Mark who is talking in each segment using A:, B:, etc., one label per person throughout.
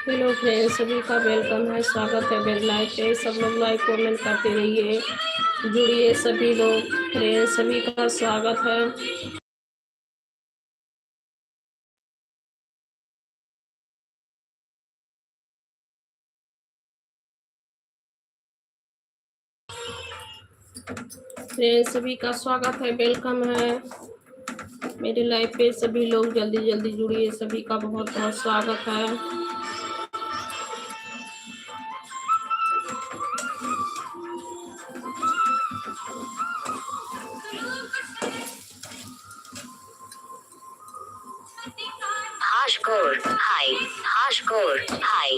A: Hello friends, सभी का welcome है, स्वागत है मेरे लाइव पे। सब लोग लाइक कमेंट करते रहिए, जुड़िए सभी लोग। फ्रेंड्स, सभी का स्वागत है। फ्रेंड्स, सभी का स्वागत है, वेलकम है मेरे लाइव पे। सभी लोग जल्दी जल्दी जुड़िए, सभी का बहुत बहुत स्वागत है।
B: हाशकोर हाय, हाशकोर हाय,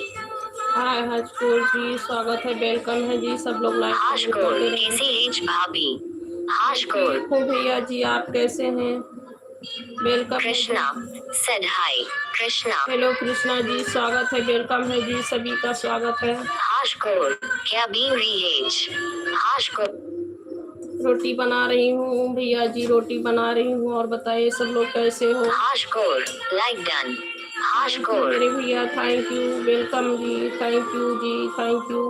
A: हाय हजकोर जी, स्वागत है, वेलकम है जी। सब लोग लाइव
B: हाशकोर
A: करते रहिए।
B: कैसे हैं भाभी?
A: मैं
B: हाशकोर
A: ठीक हूँ भैया जी, आप कैसे हैं? वेलकम है जी।
B: Krishna said hi, Krishna
A: hello Krishna ji, स्वागत है, वेलकम है जी। सभी का स्वागत है।
B: हाशकोर क्या बी रही है? हाशकोर
A: रोटी बना रही हूँ भैया जी, रोटी बना रही हूँ। और बताइए सब लोग कैसे हो?
B: हाशकोर लाइक डन,
A: थैंक यू
B: हाशकोर
A: मेरे भैया, थैंक यू, वेलकम जी, थैंक यू जी, थैंक यू।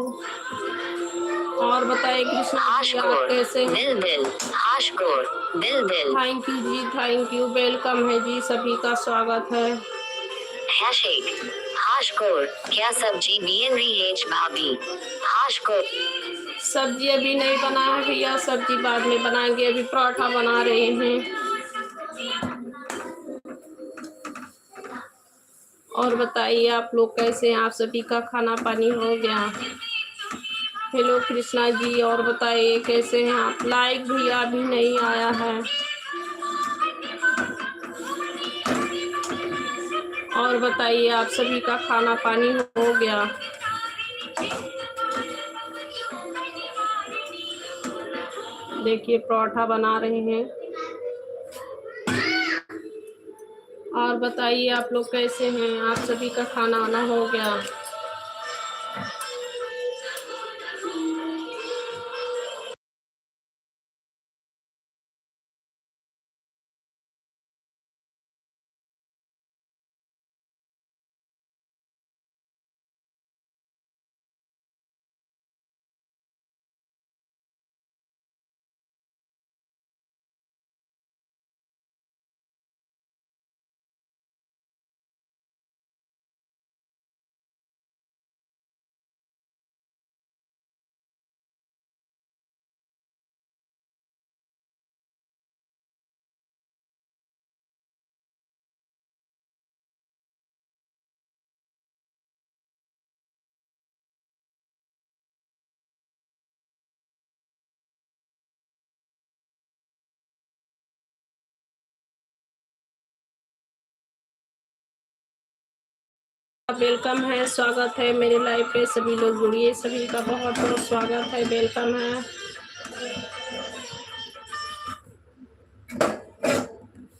A: और बताइए कृष्णा जी, आप
B: हाशकोर
A: कैसे हैं?
B: दिल दिल, हाशकोर दिल दिल,
A: थैंक यू जी, थैंक यू, वेलकम है जी। सभी का स्वागत है।
B: हैशेक हाशकोर क्या सब्जी बी रही है भाभी? हाशकोर
A: सब्जी अभी नहीं बना है भैया, सब्जी बाद में बनाएंगे, अभी पराठा बना रहे हैं। और बताइए आप लोग कैसे हैं? आप सभी का खाना पानी हो गया? हेलो कृष्णा जी, और बताइए कैसे हैं आप? लाइक भैया अभी नहीं आया है। और बताइए आप सभी का खाना पानी हो गया? देखिए पराठा बना रहे हैं। और बताइए आप लोग कैसे हैं? आप सभी का खाना वाना हो गया? वेलकम है, स्वागत है मेरे लाइव पे। सभी लोग जुड़िए, सभी का बहुत बहुत स्वागत है, वेलकम है।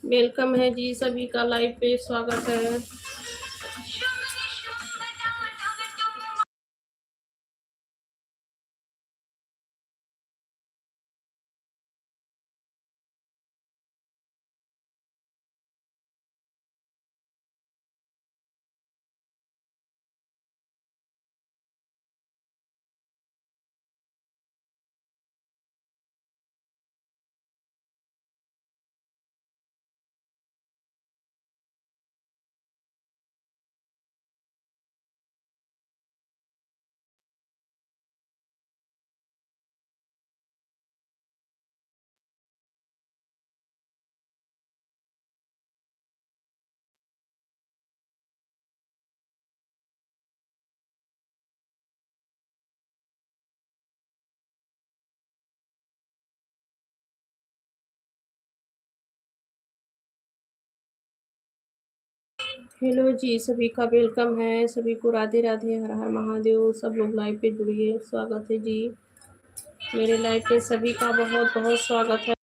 A: वेलकम है जी, सभी का लाइव पे स्वागत है। हेलो जी, सभी का वेलकम है। सभी को राधे राधे, हर हर महादेव। सब लोग लाइव पे जुड़िए, स्वागत है जी। मेरे लाइव पे सभी का बहुत बहुत स्वागत है।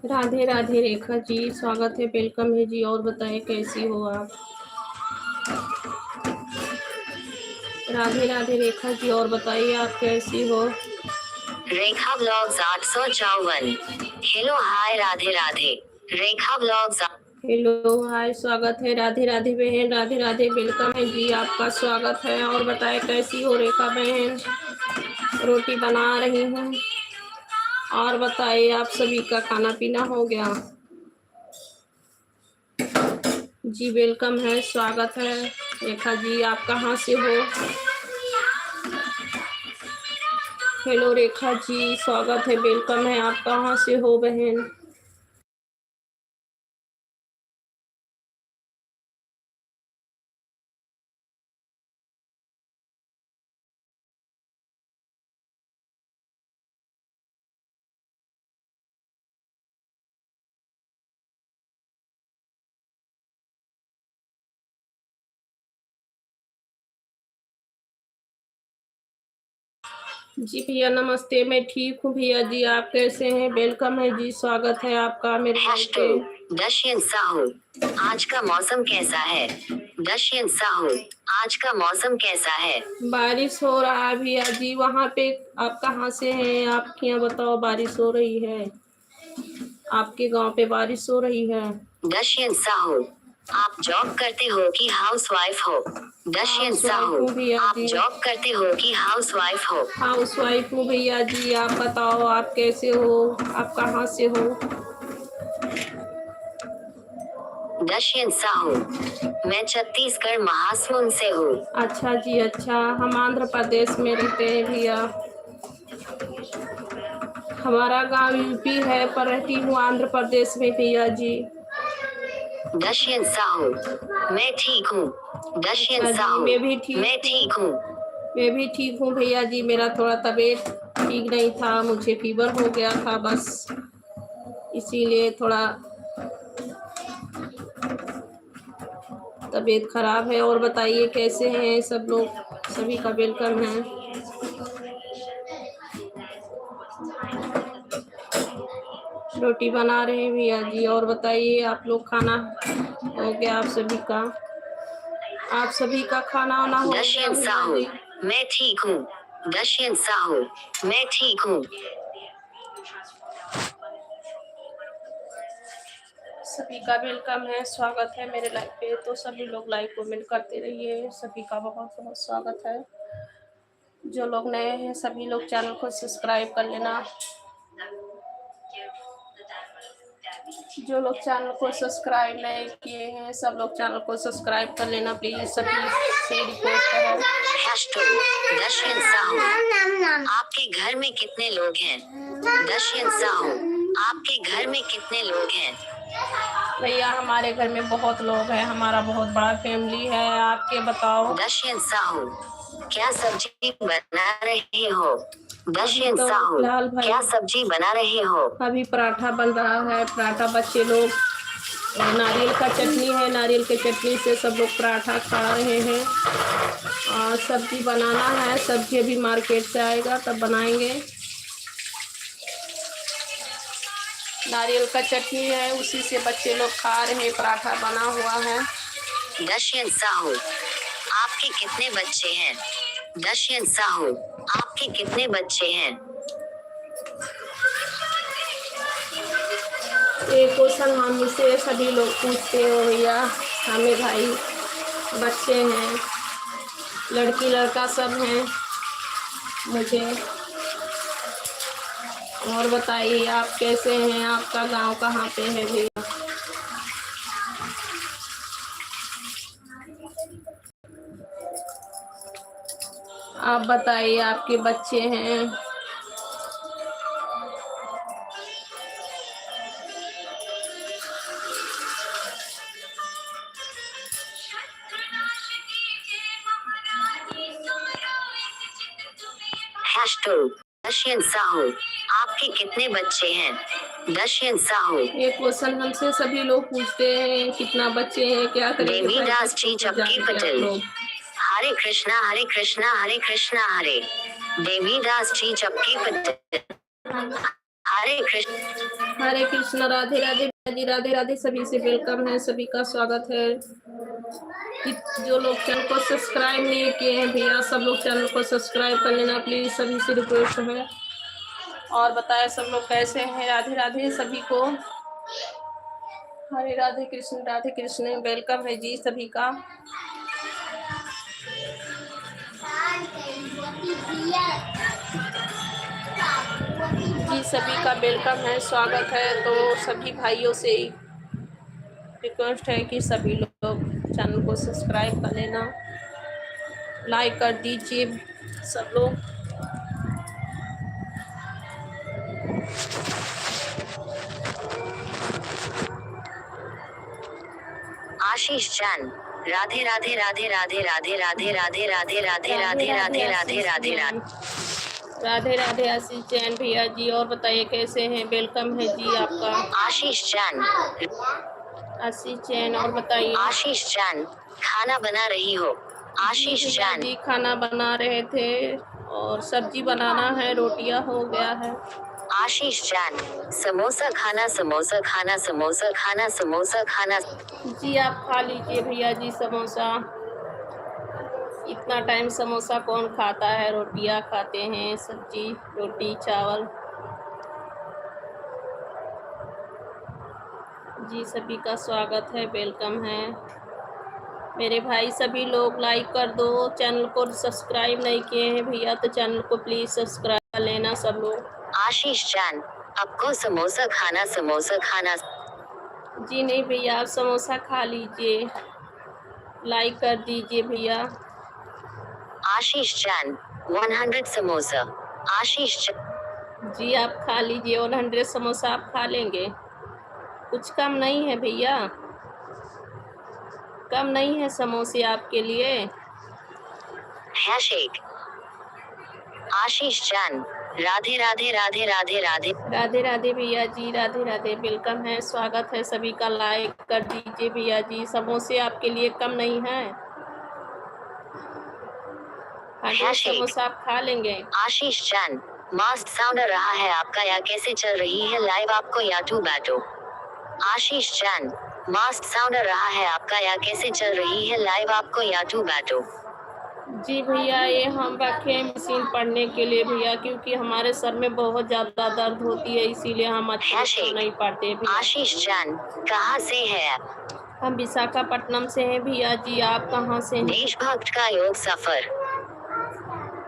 A: राधे राधे रेखा जी, स्वागत है, वेलकम है जी। और बताएं कैसी हो आप? राधे राधे रेखा जी, और बताइए आप कैसी हो?
B: Rekha blogs 854। Hello hi Radhe Radhe. Rekha blogs.
A: Hello hi, स्वागत है। राधे राधे बहन, राधे राधे, वेलकम है जी, आपका स्वागत है। और बताएं कैसी हो रेखा बहन? रोटी बना रही हूँ। और बताइए आप सभी का खाना पीना हो गया? जी वेलकम है, स्वागत है। रेखा जी आप कहाँ से हो? हेलो रेखा जी, स्वागत है, वेलकम है। आप कहाँ से हो बहन? जी भैया नमस्ते, मैं ठीक हूँ भैया जी, आप कैसे हैं? वेलकम है जी, स्वागत है आपका मेरे लाइव पे।
B: दशयंत साहू, आज का मौसम कैसा है? दशयंत साहू, आज का मौसम कैसा है?
A: बारिश हो रहा है भैया जी, वहाँ पे आप कहाँ से हैं? आपके यहाँ बताओ, बारिश हो रही है? आपके गांव पे बारिश हो रही है?
B: दशयंत साहू, आप जॉब करते हो कि हाउसवाइफ हो? दशयंत साहू,
A: हूँ भैया
B: आप
A: जी।
B: जॉब करते हो कि हाउसवाइफ हो?
A: हाउसवाइफ हूँ भैया जी, आप बताओ आप कैसे हो? आप कहाँ से हो?
B: दशयंत साहू, मैं छत्तीसगढ़ महासमुंद से हूँ।
A: अच्छा जी अच्छा, हम आंध्र प्रदेश में रहते हैं भैया। हमारा गांव यूपी है, पर रहती हूँ आंध्र प्रदेश में भैया जी।
B: दशयंत साहू, मैं ठीक हूँ। दशयंत
A: अच्छा जी,
B: साहू,
A: मैं भी ठीक
B: मैं ठीक हूँ।
A: मैं भी ठीक हूँ भैया जी, मेरा थोड़ा तबीयत ठीक नहीं था, मुझे फीवर हो गया था बस, इसीलिए थोड़ा तबीयत खराब है। और बताइए कैसे हैं सब लोग? सभी का वेलकम है। रोटी बना रहे हैं भैया जी। और बताइए आप लोग, खाना हो गया आप सभी का? आप सभी का खाना वाना हो गया
B: दशयंत
A: भैया
B: साहू,
A: जी?
B: मैं ठीक हूँ। दशयंत साहू, मैं ठीक हूँ।
A: सभी का वेलकम है, स्वागत है मेरे लाइव पे। तो सभी लोग लाइक कमेंट करते रहिए, सभी का बहुत बहुत स्वागत है। जो लोग नए हैं सभी लोग चैनल को सब्सक्राइब कर लेना। जो लोग चैनल को सब्सक्राइब नहीं किए हैं सब लोग चैनल को सब्सक्राइब कर लेना प्लीज, सभी से रिक्वेस्ट है।
B: दशयंत साहू, आपके घर में कितने लोग हैं? दशयंत साहू, आपके घर में कितने लोग हैं?
A: भैया हमारे घर में बहुत लोग हैं, हमारा बहुत बड़ा फैमिली है। आपके बताओ?
B: दशयंत साहू, क्या सब्जी बना रहे हो? दशयंत
A: तो
B: साहू,
A: फिलहाल भाई
B: क्या सब्जी बना रहे हो?
A: अभी पराठा बन रहा है, पराठा बच्चे लोग, नारियल का चटनी है, नारियल के चटनी से सब लोग पराठा खा रहे हैं। और सब्जी बनाना है, सब्जी अभी मार्केट से आएगा तब बनाएंगे। नारियल का चटनी है, उसी से बच्चे लोग खा रहे हैं, पराठा बना हुआ है।
B: दशयंत साहू, आपके कितने बच्चे हैं? दशयंत साहू, आपके कितने बच्चे हैं?
A: ये क्वेश्चन हमसे सभी लोग पूछते हो भैया। हमें भाई बच्चे हैं, लड़की लड़का सब हैं मुझे। और बताइए आप कैसे हैं? आपका गांव कहाँ पे है भैया? आप बताइए आपके बच्चे हैं?
B: दशयंत साहू, आपके कितने बच्चे हैं? दशयंत साहू,
A: ये क्वेश्चन हमसे सभी लोग पूछते हैं, कितना बच्चे हैं, क्या करेंगे?
B: देवीदास जी चपकी पटेल, हरे कृष्णा हरे कृष्णा हरे कृष्णा हरे। देवीदास जी चपकी पटेल, हरे कृष्ण।
A: हरे कृष्ण, राधे राधे जी, राधे राधे। सभी से वेलकम है, सभी का स्वागत है। जो लोग चैनल को सब्सक्राइब नहीं किए हैं भैया, सब लोग चैनल को सब्सक्राइब कर लेना प्लीज, सभी से रिक्वेस्ट है। और बताए सब लोग कैसे हैं। राधे राधे सभी को। हरे राधे कृष्ण, वेलकम है जी सभी का। जी सभी का वेलकम है, स्वागत है। तो सभी भाइयों से रिक्वेस्ट है कि सभी लोग चैनल को सब्सक्राइब कर लेना, लाइक कर दीजिए सब लोग।
B: आशीष चैन, राधे राधे राधे राधे राधे राधे राधे राधे राधे राधे राधे राधे राधे
A: राधे राधे आशीष जैन भैया जी। और बताइए कैसे हैं, वेलकम है जी आपका।
B: आशीष चैन,
A: आशीष जैन, और बताइए।
B: आशीष चैन, खाना बना रही हो? आशीष चैन
A: जी खाना बना रहे थे और सब्जी बनाना है, रोटियां हो गया है।
B: आशीष चैन, समोसा खाना समोसा खाना समोसा खाना समोसा खाना।
A: जी आप खा लीजिए भैया जी समोसा। इतना टाइम समोसा कौन खाता है, रोटियां खाते हैं, सब्जी रोटी चावल। जी सभी का स्वागत है, वेलकम है मेरे भाई। सभी लोग लाइक कर दो। चैनल को सब्सक्राइब नहीं किए हैं भैया तो चैनल को प्लीज सब्सक्राइब कर लेना सब लोग।
B: आशीष चैन, आपको समोसा खाना समोसा खाना।
A: जी नहीं भैया, आप समोसा खा लीजिए, लाइक कर दीजिए भैया।
B: आशीष चैन, 100 समोसा। आशीष
A: जी आप खा लीजिए, 100 समोसा आप खा लेंगे। कुछ कम नहीं है भैया, कम नहीं है समोसे आपके लिए।
B: हैशेक आशीष चैन, राधे राधे राधे राधे राधे
A: राधे राधे भैया जी, राधे राधे, वेलकम है, स्वागत है सभी का। लाइक कर दीजिए भैया जी। समोसे आपके लिए कम नहीं है, 100 समोसा आप खा लेंगे।
B: आशीष चैन, मास्ट साउंड आ रहा है आपका या कैसे चल रही है लाइव आपको या टू बैटो? आशीष चैन, मास्ट साउंड आ रहा है आपका या कैसे चल रही है लाइव आपको या टू बैटो?
A: जी भैया, ये हम रखे मशीन पढ़ने के लिए भैया, क्योंकि हमारे सर में बहुत ज्यादा दर्द होती है, इसीलिए हम अच्छे से नहीं पढ़ते भैया।
B: आशीष चैन, कहाँ से है आप?
A: हम विशाखापट्टनम से हैं भैया जी, आप कहाँ से हैं?
B: देशभक्त का योग सफर।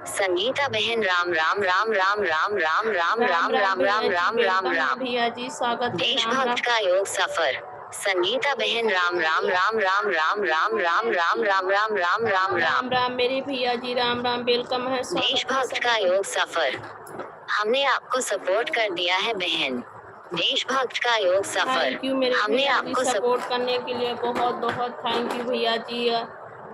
B: संगीता बहन, राम राम राम राम राम राम राम राम राम राम राम राम राम।
A: भैया जी स्वागत है।
B: देशभक्त का योग सफर। संगीता बहन, राम राम राम राम राम राम राम राम राम राम राम राम राम
A: राम मेरे भैया जी, राम राम, वेलकम है।
B: देशभक्त का योग सफर, हमने आपको सपोर्ट कर दिया है बहन। देशभक्त का योग सफर, हमने आपको
A: सपोर्ट करने के लिए बहुत बहुत थैंक यू भैया जी।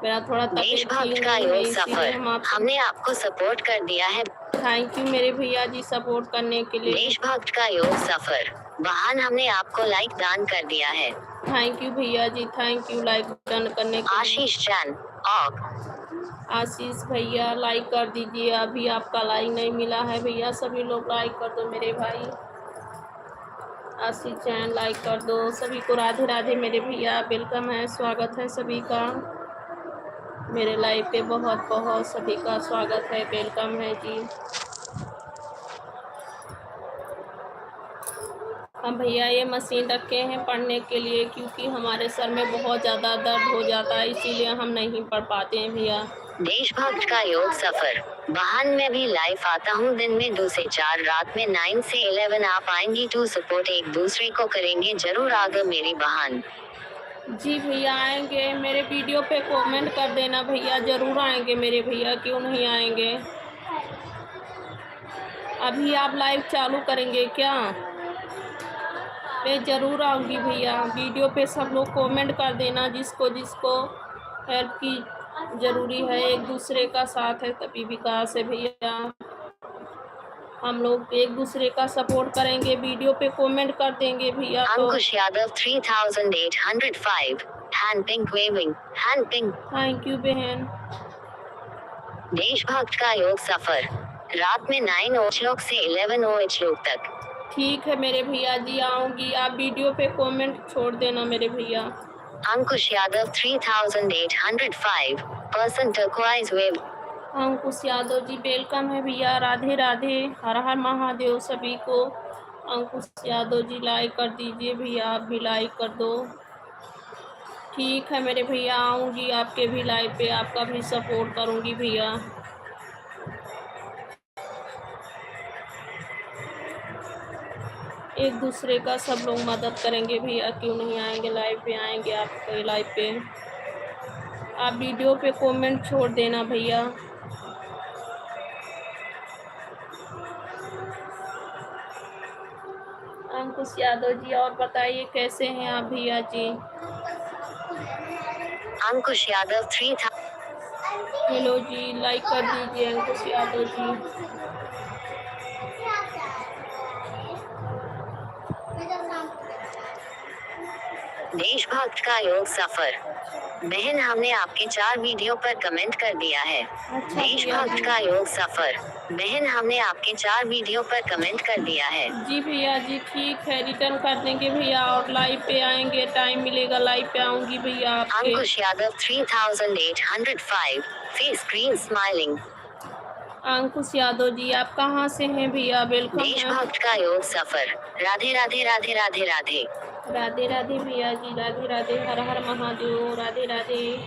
A: मेरा थोड़ा
B: देशभक्त का योग सफर, हमने आपको सपोर्ट कर दिया है।
A: थैंक यू मेरे भैया जी सपोर्ट करने के लिए।
B: देशभक्त का योग सफर, बहन हमने आपको लाइक दान कर दिया है।
A: थैंक यू भैया जी, थैंक यू लाइक दान करने के लिए।
B: आशीष चैन,
A: आशीष भैया लाइक कर दीजिए, अभी आपका लाइक नहीं मिला है भैया, सभी लोग लाइक कर दो मेरे भाई। आशीष चैन लाइक कर दो। सभी को राधे राधे मेरे भैया, वेलकम है, स्वागत है सभी का मेरे लाइव पे। बहुत बहुत सभी का स्वागत है, वेलकम है जी। हम भैया ये मशीन रखे हैं पढ़ने के लिए, क्योंकि हमारे सर में बहुत ज़्यादा दर्द हो जाता है, इसीलिए हम नहीं पढ़ पाते हैं भैया।
B: देशभक्त का योग सफर, बहन मैं भी लाइव आता हूँ दिन में 2 से 4, रात में 9 से 11 आप आएंगी टू सपोर्ट, एक दूसरे को करेंगे जरूर आगे मेरी बहन।
A: जी भैया आएंगे, मेरे वीडियो पे कमेंट कर देना भैया, जरूर आएंगे मेरे भैया, क्यों नहीं आएंगे। अभी आप लाइव चालू करेंगे क्या? मैं ज़रूर आऊँगी भैया। वीडियो पे सब लोग कमेंट कर देना, जिसको जिसको हेल्प की ज़रूरी है, एक दूसरे का साथ है तभी विकास है भैया। हम लोग एक दूसरे का सपोर्ट करेंगे, वीडियो पे कमेंट कर देंगे भैया।
B: Ankush Yadav 3805 hand pink waving, hand pink,
A: thank you बहन।
B: देशभक्त का योग सफर, रात में 9 OH से 11 OH तक।
A: ठीक है मेरे भैया जी, आऊँगी। आप वीडियो पे कमेंट छोड़ देना मेरे भैया।
B: Ankush Yadav 3805 person turquoise web.
A: अंकुश यादव जी वेलकम है भैया। राधे राधे, हर हर महादेव सभी को। अंकुश यादव जी लाइक कर दीजिए भैया, आप भी लाइक कर दो। ठीक है मेरे भैया, आऊँगी आपके भी लाइव पे, आपका भी सपोर्ट करूँगी भैया। एक दूसरे का सब लोग मदद करेंगे भैया, क्यों नहीं आएंगे लाइव पे, आएंगे आपके लाइव पे। आप वीडियो पे कमेंट छोड़ देना भैया। अंकुश यादव जी और बताइए कैसे हैं आप भैया जी?
B: अंकुश यादव 3000।
A: हेलो जी, लाइक कर दीजिए अंकुश यादव जी।
B: देशभक्त का योग सफर। बहन हमने आपके 4 वीडियो पर कमेंट कर दिया है।
A: अच्छा भैया
B: देशभक्त
A: जी।
B: का योग सफर। बहन हमने आपके 4 वीडियो पर कमेंट कर दिया है।
A: जी भैया जी, ठीक है, रिटर्न कर देंगे भैया और लाइव पे आएंगे, टाइम मिलेगा लाइव पे आऊँगी भैया आपके।
B: अंकुश यादव 3805 फेस स्क्रीन स्माइलिंग।
A: अंकुश यादव जी आप कहाँ से हैं भैया? वेलकम है।
B: देशभक्त का योग सफर। राधे राधे राधे राधे राधे।
A: राधे राधे भैया जी, राधे राधे, हर हर महादेव, राधे राधे।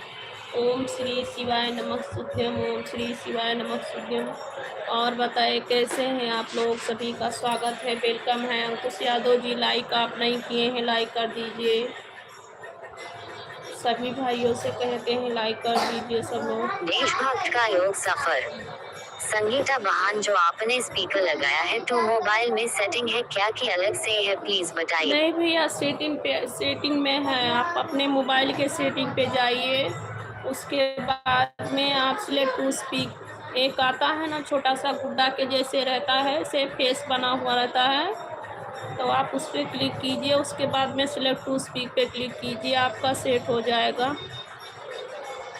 A: ओम श्री शिवाय नमः शुभ्यम, ओम श्री शिवाय नमः शुभ्यम। और बताए कैसे हैं आप लोग? सभी का स्वागत है, वेलकम है। अंकुश यादव जी लाइक आप नहीं किए हैं, लाइक कर दीजिए। सभी भाइयों से कहते हैं लाइक कर दीजिए सब लोग।
B: देशभक्त का योग सफर। संगीता बहान जो आपने स्पीकर लगाया है तो मोबाइल में सेटिंग है क्या कि अलग से है, प्लीज बताइए।
A: नहीं भैया, सेटिंग में है। आप अपने मोबाइल के सेटिंग पे जाइए, उसके बाद में आप सिलेक्ट टू स्पीक, एक आता है ना छोटा सा गुड्डा के जैसे रहता है, से फेस बना हुआ रहता है, तो आप उस पर क्लिक कीजिए। उसके बाद में सिलेक्ट टू स्पीक पे क्लिक कीजिए, आपका सेट हो जाएगा।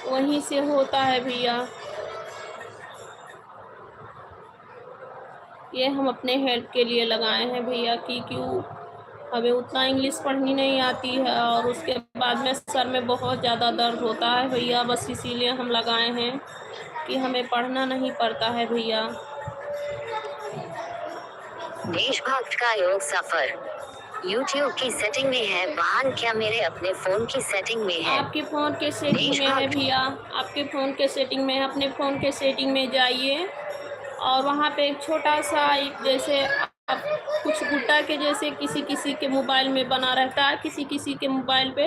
A: वहीं से होता है भैया। ये हम अपने हेल्प के लिए लगाए हैं भैया कि क्यों, हमें उतना इंग्लिश पढ़नी नहीं आती है और उसके बाद में सर में बहुत ज़्यादा दर्द होता है भैया, बस इसीलिए हम लगाए हैं कि हमें पढ़ना नहीं पड़ता है भैया।
B: देशभक्त का योग सफर। YouTube की सेटिंग में है बहान क्या मेरे अपने फोन की सेटिंग में है?
A: आपके फ़ोन के सेटिंग में है भैया, आपके फ़ोन के सेटिंग में है। अपने फ़ोन के सेटिंग में जाइए और वहाँ पे एक छोटा सा एक जैसे आप कुछ गुड्डा के जैसे किसी किसी के मोबाइल में बना रहता है, किसी किसी के मोबाइल पे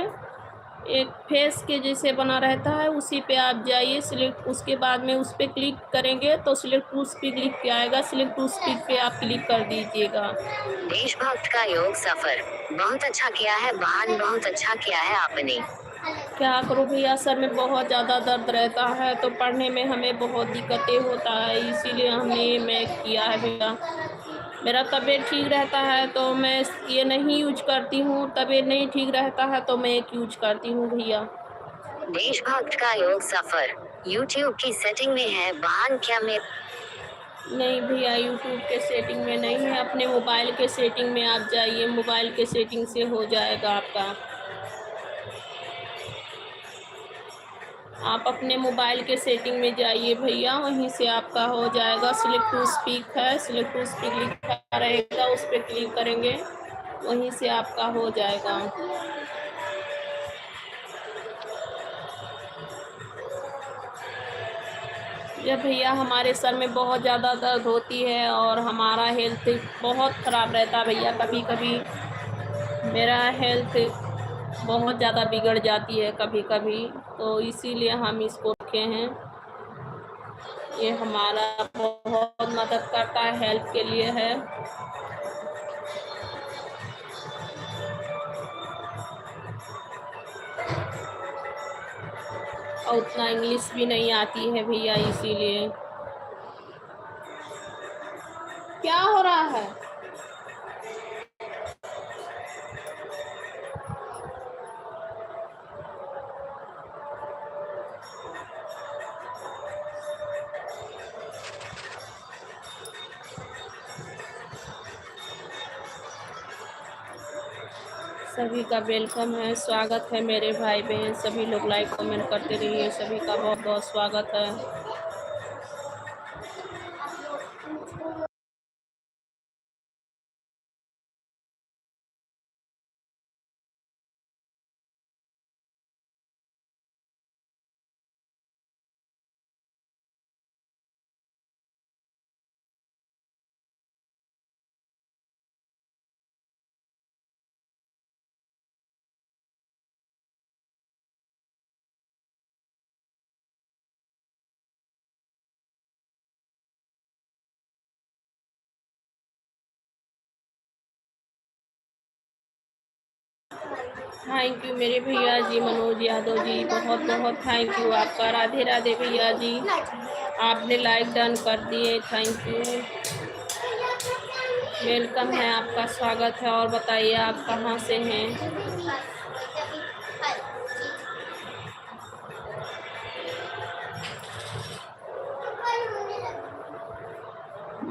A: एक फेस के जैसे बना रहता है, उसी पे आप जाइए। सिलेक्ट, उसके बाद में उस पर क्लिक करेंगे तो सिलेक्ट टू स्पीक लिख के आएगा, सिलेक्ट टू स्पीक पे आप क्लिक कर दीजिएगा।
B: देशभक्त का योग सफर। बहुत अच्छा किया है बहान, बहुत अच्छा किया है आपने।
A: क्या करूँ भैया, सर में बहुत ज़्यादा दर्द रहता है तो पढ़ने में हमें बहुत दिक्कतें होता है, इसीलिए हमने मैं किया है भैया। मेरा तबीयत ठीक रहता है तो मैं ये नहीं यूज करती हूँ, तबीयत नहीं ठीक रहता है तो मैं एक यूज करती हूँ भैया।
B: देशभक्त का योग सफर। YouTube की सेटिंग में है बहान क्या मैं?
A: नहीं भैया, यूट्यूब के सेटिंग में नहीं है, अपने मोबाइल के सेटिंग में आप जाइए, मोबाइल के सेटिंग से हो जाएगा आपका। आप अपने मोबाइल के सेटिंग में जाइए भैया, वहीं से आपका हो जाएगा। सिलेक्ट टू स्पीक है, सिलेक्ट टू स्पीक लिखा रहेगा, उस पर क्लिक करेंगे, वहीं से आपका हो जाएगा। जब भैया हमारे सर में बहुत ज़्यादा दर्द होती है और हमारा हेल्थ बहुत ख़राब रहता है भैया, कभी कभी मेरा हेल्थ बहुत ज़्यादा बिगड़ जाती है कभी कभी, तो इसीलिए हम इसको रखे हैं। ये हमारा बहुत मदद करता है, हेल्प के लिए है। और उतना इंग्लिश भी नहीं आती है भैया, इसीलिए। क्या हो रहा है? सभी का वेलकम है, स्वागत है मेरे भाई बहन। सभी लोग लाइक कमेंट करते रहिए, सभी का बहुत बहुत स्वागत है। थैंक यू मेरे भैया जी मनोज यादव जी, बहुत बहुत थैंक यू आपका। राधे राधे भैया जी, आपने लाइक डन कर दिए, थैंक यू। वेलकम है, आपका स्वागत है। और बताइए आप कहाँ से हैं?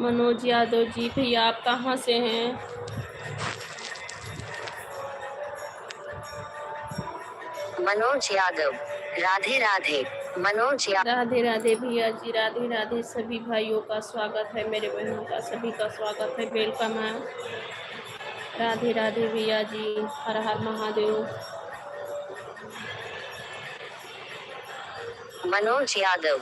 A: मनोज यादव जी भैया, आप कहाँ से हैं?
B: मनोज यादव, राधे राधे। मनोज यादव,
A: राधे राधे भैया जी, राधे राधे। सभी भाइयों का स्वागत है, मेरे बहनों का सभी का स्वागत है, वेलकम है। राधे राधे भैया जी, हर हर महादेव।
B: मनोज यादव,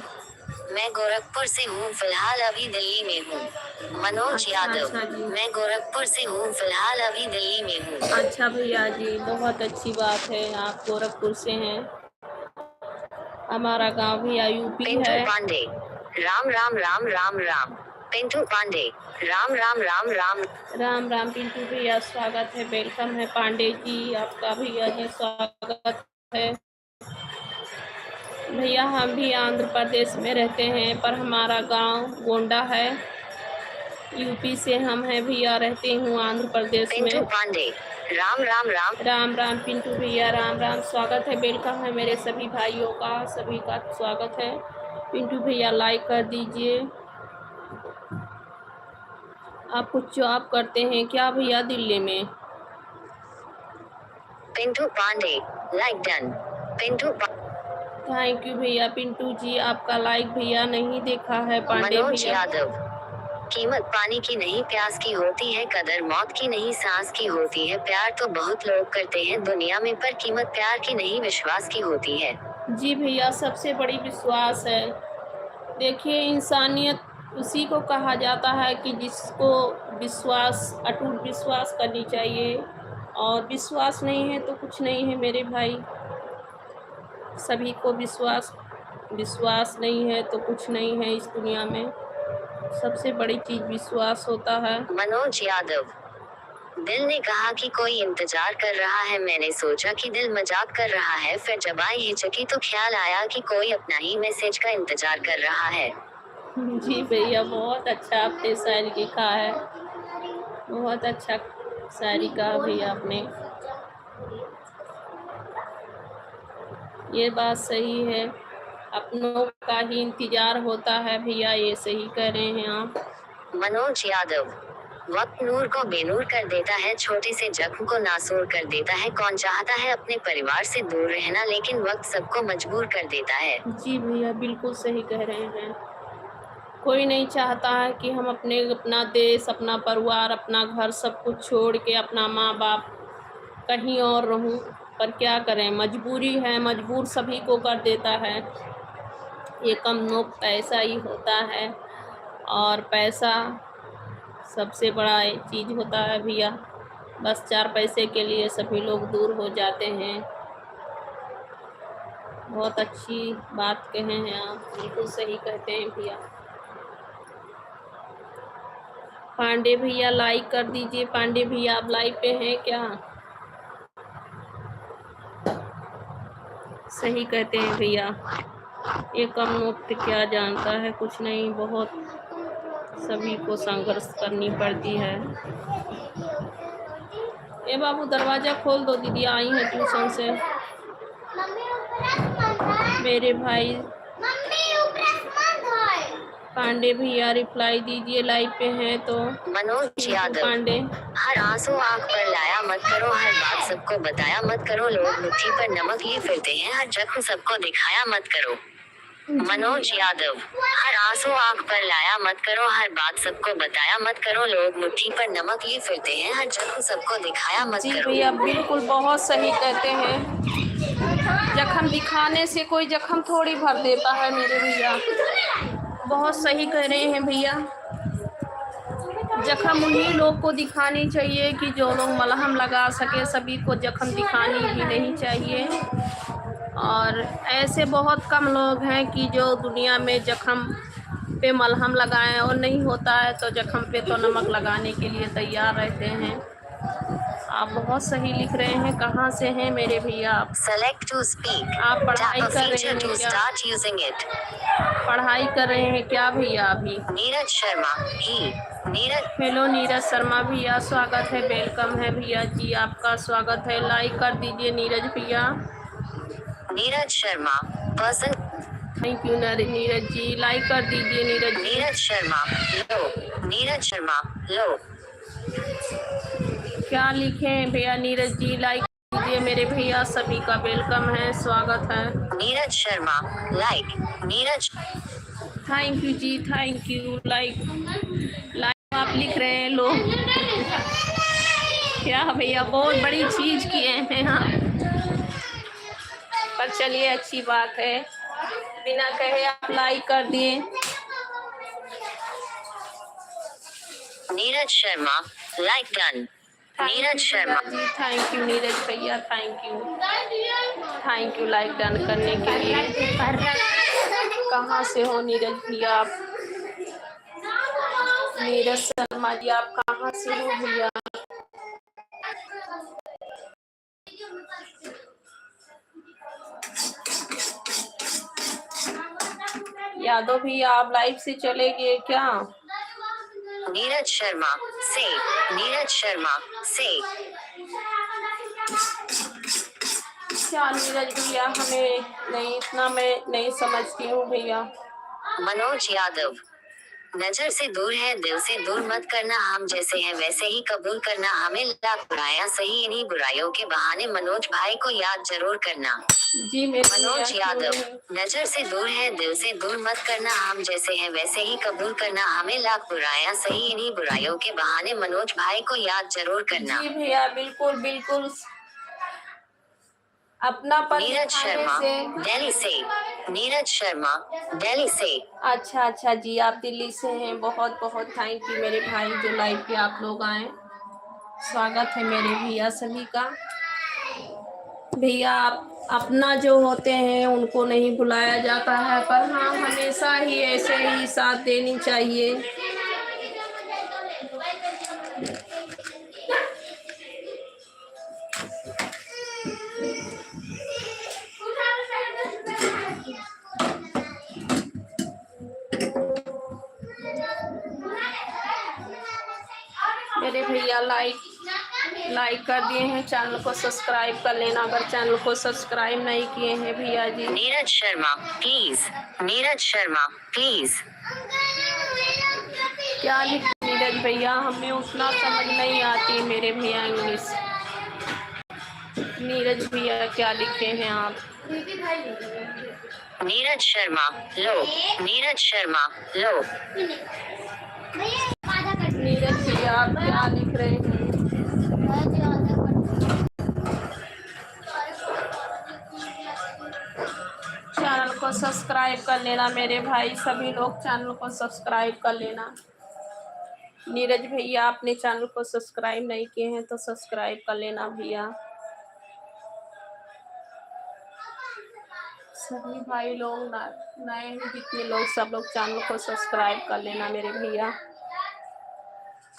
B: मैं गोरखपुर से हूँ, फिलहाल अभी दिल्ली में हूँ। मनोज यादव,
A: अच्छा जी।
B: मैं गोरखपुर से हूँ, फिलहाल अभी दिल्ली में हूँ।
A: अच्छा भैया जी, बहुत अच्छी बात है, आप गोरखपुर से हैं। हमारा गांव भैया यूपी
B: पिंटू
A: है।
B: पांडे, राम राम राम राम राम। पिंटू पांडे, राम राम राम राम।
A: राम राम पिंटू भैया, स्वागत है, वेलकम है। पांडे जी, आपका भैया जी स्वागत है। भैया हम भी आंध्र प्रदेश में रहते हैं, पर हमारा गांव गोंडा है। यूपी से हम हैं भैया, रहते हूँ आंध्र प्रदेश
B: पिंटू
A: में।
B: पांडे, राम राम राम।
A: राम राम पिंटू भैया, राम राम, स्वागत है, वेलकम है मेरे सभी भाइयों का, सभी का स्वागत है। पिंटू भैया लाइक कर दीजिए। आप कुछ जॉब करते हैं क्या भैया दिल्ली में?
B: Pintu Pande, like done. Pintu
A: thank you भैया। पिंटू जी आपका लाइक भैया नहीं देखा है पांडे
B: मनोज
A: भैया।
B: यादव, कीमत पानी की नहीं प्यास की होती है, कदर मौत की नहीं सांस की होती है। प्यार तो बहुत लोग करते हैं दुनिया में, पर कीमत प्यार की नहीं विश्वास की होती है।
A: जी भैया, सबसे बड़ी विश्वास है। देखिए, इंसानियत उसी को कहा जाता है कि जिसको विश्वास, अटूट विश्वास करनी चाहिए। और विश्वास नहीं है तो कुछ नहीं है मेरे भाई। सभी को विश्वास नहीं है तो कुछ नहीं है इस दुनिया में। सबसे बड़ी चीज विश्वास होता है।
B: मनोज यादव, दिल ने कहा कि कोई इंतजार कर रहा है, मैंने सोचा कि दिल मजाक कर रहा है, फिर जब आई हिचकी तो ख्याल आया कि कोई अपना ही मैसेज का इंतजार कर रहा है।
A: जी भैया, बहुत अच्छा आपने शायरी लिखा है, बहुत अच्छा शायरी कहा भैया आपने। ये बात सही है, अपनों का ही इंतजार होता है भैया, ये सही कह रहे हैं आप।
B: मनोज यादव, वक्त नूर को बेनूर कर देता है, छोटे से जख्म को नासूर कर देता है। कौन चाहता है अपने परिवार से दूर रहना, लेकिन वक्त सबको मजबूर कर देता है।
A: जी भैया, बिल्कुल सही कह रहे हैं। कोई नहीं चाहता है कि हम अपना देश, अपना परिवार, अपना घर सब कुछ छोड़ के, अपना माँ बाप कहीं और रहूं, पर क्या करें, मजबूरी है, मजबूर सभी को कर देता है। ये कम नोक पैसा ही होता है, और पैसा सबसे बड़ा चीज़ होता है भैया। बस 4 पैसे के लिए सभी लोग दूर हो जाते हैं। बहुत अच्छी बात कहे हैं आप, बिल्कुल सही कहते हैं भैया। पांडे भैया लाइक कर दीजिए। पांडे भैया आप लाइव पे हैं क्या? सही कहते हैं भैया, ये कम वक्त क्या जानता है, कुछ नहीं, बहुत सभी को संघर्ष करनी पड़ती है। ए बाबू दरवाजा खोल दो, दीदी आई हैं ट्यूशन से। मेरे भाई पांडे भैया रिप्लाई दीजिए, लाइव पे हैं तो।
B: मनोज यादव,
A: पांडे,
B: हर आंसू आंख पर लाया मत करो, हर बात सबको बताया मत करो, लोग मुट्ठी पर नमक लिए फिरते हैं, हर जख्म सबको दिखाया मत करो। मनोज यादव। हर आंसू आंख पर लाया मत करो, हर बात सबको बताया मत करो, लोग मुट्ठी पर नमक लिए फिरते हैं, हर जख्म सबको दिखाया मत
A: जी
B: करो।
A: भैया बिल्कुल बहुत सही कहते हैं। जख्म दिखाने से कोई जख्म थोड़ी भर देता है मेरे भैया। बहुत सही कह रहे हैं भैया। जख्म उन्हीं लोग को दिखानी चाहिए कि जो लोग मलहम लगा सके, सभी को जख्म दिखानी भी नहीं चाहिए। और ऐसे बहुत कम लोग हैं कि जो दुनिया में जख्म पे मलहम लगाएं, और नहीं होता है तो जख्म पे तो नमक लगाने के लिए तैयार रहते हैं। आप बहुत सही लिख रहे हैं। कहाँ से हैं मेरे भैया आप?
B: Select to speak.
A: आप पढ़ाई
B: Tap a
A: कर रहे
B: feature
A: हैं
B: to
A: क्या?
B: start using it.
A: पढ़ाई कर रहे हैं क्या भैया अभी?
B: नीरज शर्मा ही। नीरज।
A: हेलो नीरज शर्मा भैया, स्वागत है, वेलकम है भैया जी, आपका स्वागत है। लाइक कर दीजिए नीरज भैया।
B: Neeraj Sharma person.
A: Thank you Neeraj ji, like कर दीजिए नीरज जी।
B: नीरज शर्मा लो। नीरज शर्मा लो।
A: क्या लिखे हैं भैया नीरज जी? लाइक कीजिए मेरे भैया, सभी का वेलकम है, स्वागत है।
B: Neeraj Sharma like. Neeraj.
A: Thank you जी, थैंक यू। लाइक आप लिख रहे हैं लोग। क्या भैया बहुत बड़ी चीज किए हैं आप। पर चलिए अच्छी बात है, बिना कहे आप लाइक कर दिए।
B: Neeraj Sharma like done. Neeraj Sharma
A: ji thank you Neeraj भैया, थैंक यू लाइक डन करने के लिए। कहाँ से हो नीरज भैया आप? नीरज शर्मा जी आप कहाँ से हो भैया? यादव भैया आप लाइव से चले गए क्या?
B: नीरज शर्मा से। नीरज शर्मा से।
A: क्या नीरज भैया हमें नहीं, इतना मैं नहीं समझती हूँ भैया।
B: मनोज यादव। नजर से दूर है दिल से दूर मत करना, हम जैसे हैं वैसे ही कबूल करना, हमें लाख बुराइयां सही इन्हीं बुराइयों के बहाने मनोज भाई को याद जरूर करना।
A: जी मेरे
B: मनोज यादव। नजर से दूर है दिल से दूर मत करना, हम जैसे हैं वैसे ही कबूल करना, हमें लाख बुराइयां सही इन्हीं बुराइयों के बहाने मनोज भाई को याद जरूर करना।
A: जी भैया बिल्कुल बिल्कुल अपना
B: नीरज शर्मा दिल्ली से। नीरज शर्मा दिल्ली से।
A: अच्छा जी, आप दिल्ली से हैं, बहुत बहुत थैंक यू मेरे भाई जो लाइव पे आप लोग आए। स्वागत है मेरे भैया सभी का। भैया आप अपना जो होते हैं उनको नहीं बुलाया जाता है, पर हाँ हमेशा ही ऐसे ही साथ देनी चाहिए। मेरे भैया लाइक कर दिए हैं, चैनल को सब्सक्राइब कर लेना अगर चैनल को सब्सक्राइब नहीं किए हैं भैया जी।
B: नीरज शर्मा प्लीज। नीरज शर्मा प्लीज।
A: क्या लिखे नीरज भैया? हमें उतना समझ नहीं आती मेरे भैया इंग्लिश। नीरज भैया क्या लिखे हैं आप?
B: नीरज शर्मा लो। नीरज शर्मा लो।
A: नीरज भैया आप क्या लिख रहे हैं? चैनल को सब्सक्राइब कर लेना मेरे भाई, सभी लोग चैनल को सब्सक्राइब कर लेना। नीरज भैया आपने चैनल को सब्सक्राइब नहीं किए हैं तो सब्सक्राइब कर लेना भैया। सभी भाई लोग नए हैं जितने लोग, सब लोग चैनल को सब्सक्राइब कर लेना मेरे भैया।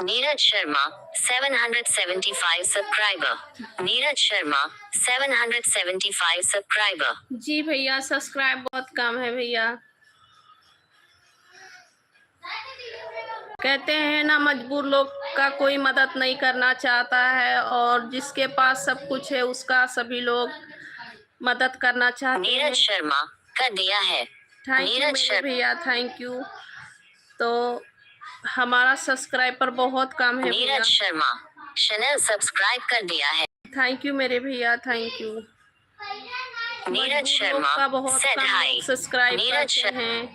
B: नीरज शर्मा 775 सब्सक्राइबर। नीरज शर्मा 775 सब्सक्राइबर।
A: जी भैया सब्सक्राइब बहुत कम है भैया। कहते हैं ना मजबूर लोग का कोई मदद नहीं करना चाहता है, और जिसके पास सब कुछ है उसका सभी लोग मदद करना चाहते हैं।
B: नीरज शर्मा का दिया है।
A: थैंक यू मेरे भैया, थैंक यू। तो हमारा सब्सक्राइबर बहुत कम है
B: नीरज शर्मा चैनल सब्सक्राइब कर दिया है।
A: थैंक यू मेरे भैया, थैंक यू।
B: नीरज शर्मा
A: का बहुत
B: said
A: कम
B: hi।
A: लोग सब्सक्राइब
B: नीरज
A: करते हैं,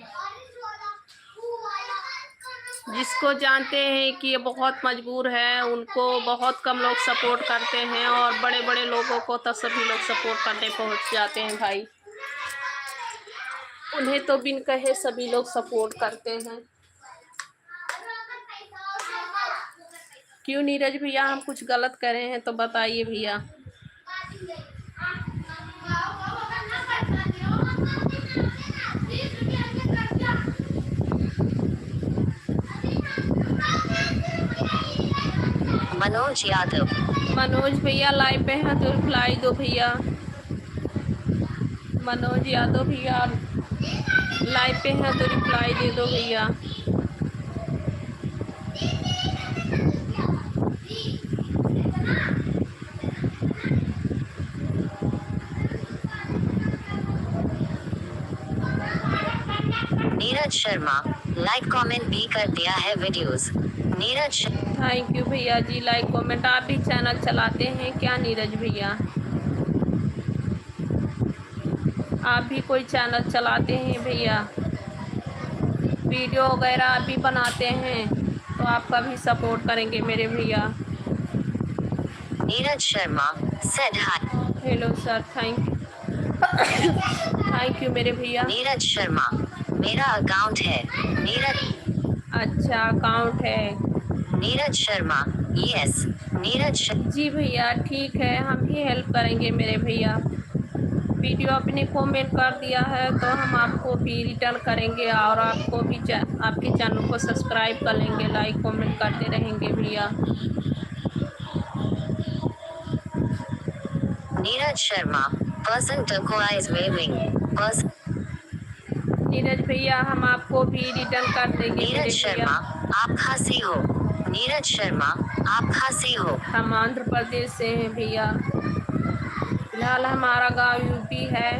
A: जिसको जानते हैं कि ये बहुत मजबूर है उनको बहुत कम लोग सपोर्ट करते हैं, और बड़े बड़े लोगों को तो सभी लोग सपोर्ट करने पहुंच जाते हैं भाई। उन्हें तो बिन कहे सभी लोग सपोर्ट करते हैं। क्यों नीरज भैया, हम कुछ गलत करे हैं तो बताइए भैया।
B: मनोज यादव।
A: मनोज भैया लाइव पे हैं तो रिप्लाई दो भैया। मनोज यादव भैया लाइव पे हैं तो रिप्लाई दे दो भैया।
B: नीरज शर्मा लाइक कमेंट भी कर दिया है वीडियोस। नीरज
A: थैंक यू भैया जी, लाइक कमेंट। आप भी चैनल चलाते हैं क्या नीरज भैया? आप भी कोई चैनल चलाते हैं भैया? वीडियो वगैरह आप भी बनाते हैं तो आपका भी सपोर्ट करेंगे मेरे भैया।
B: Neeraj Sharma said hi।
A: Hello sir, thank you मेरे भैया।
B: नीरज शर्मा मेरा अकाउंट है। नीरज
A: अच्छा अकाउंट है।
B: नीरज शर्मा यस।
A: जी भैया ठीक है, हम भी हेल्प करेंगे मेरे भैया। वीडियो आपने कमेंट कर दिया है तो हम आपको भी रिटर्न करेंगे, और आपको भी आपके चैनल को सब्सक्राइब कर लेंगे, लाइक कमेंट करते रहेंगे भैया।
B: Neeraj Sharma person turquoise waving person.
A: Neeraj भैया हम आपको भी रिटर्न कर देंगे मेरे
B: नीरज शर्मा
A: भैया।
B: आप खासी हो। नीरज शर्मा आप खासी हो।
A: हम आंध्र प्रदेश से हैं भैया। फिलहाल हमारा गांव यूपी है,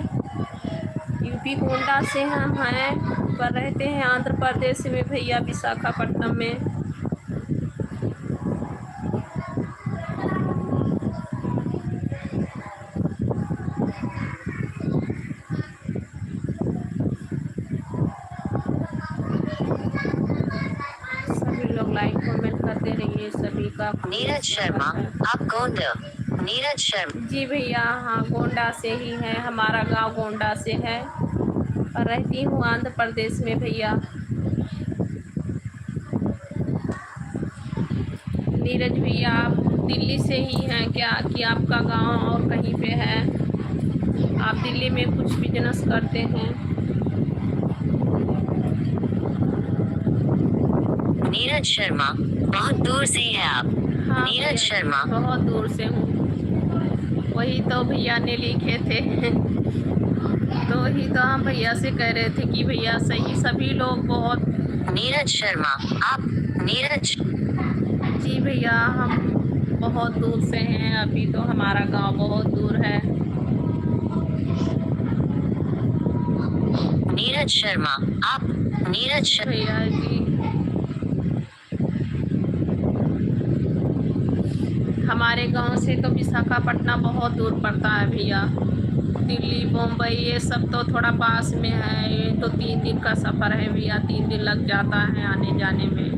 A: यूपी गोंडा से हम हैं, पर रहते हैं आंध्र प्रदेश में भैया, विशाखापट्टनम में। सभी लोग लाइक कमेंट करते रहिए, सभी का।
B: नीरज शर्मा आप गोंडा। नीरज शर्मा
A: जी भैया हाँ, गोंडा से ही है, हमारा गांव गोंडा से है, पर रहती हूँ आंध्र प्रदेश में भैया। नीरज भैया आप दिल्ली से ही हैं क्या, कि आपका गांव और कहीं पे है? आप दिल्ली में कुछ बिजनेस करते हैं?
B: नीरज शर्मा बहुत दूर से है आप।
A: हाँ
B: नीरज शर्मा
A: बहुत दूर से हूँ। वही तो भैया ने लिखे थे तो वही तो हम भैया से कह रहे थे कि भैया सही, सभी लोग बहुत।
B: नीरज शर्मा आप नीरज
A: जी भैया हम बहुत दूर से हैं, अभी तो हमारा गांव बहुत दूर है।
B: नीरज शर्मा आप नीरज
A: भैया जी हमारे गांव से तो विशाखापट्टनम बहुत दूर पड़ता है भैया। दिल्ली मुंबई ये सब तो थोड़ा पास में है, ये तो 3 दिन का सफ़र है भैया, 3 दिन लग जाता है आने जाने में।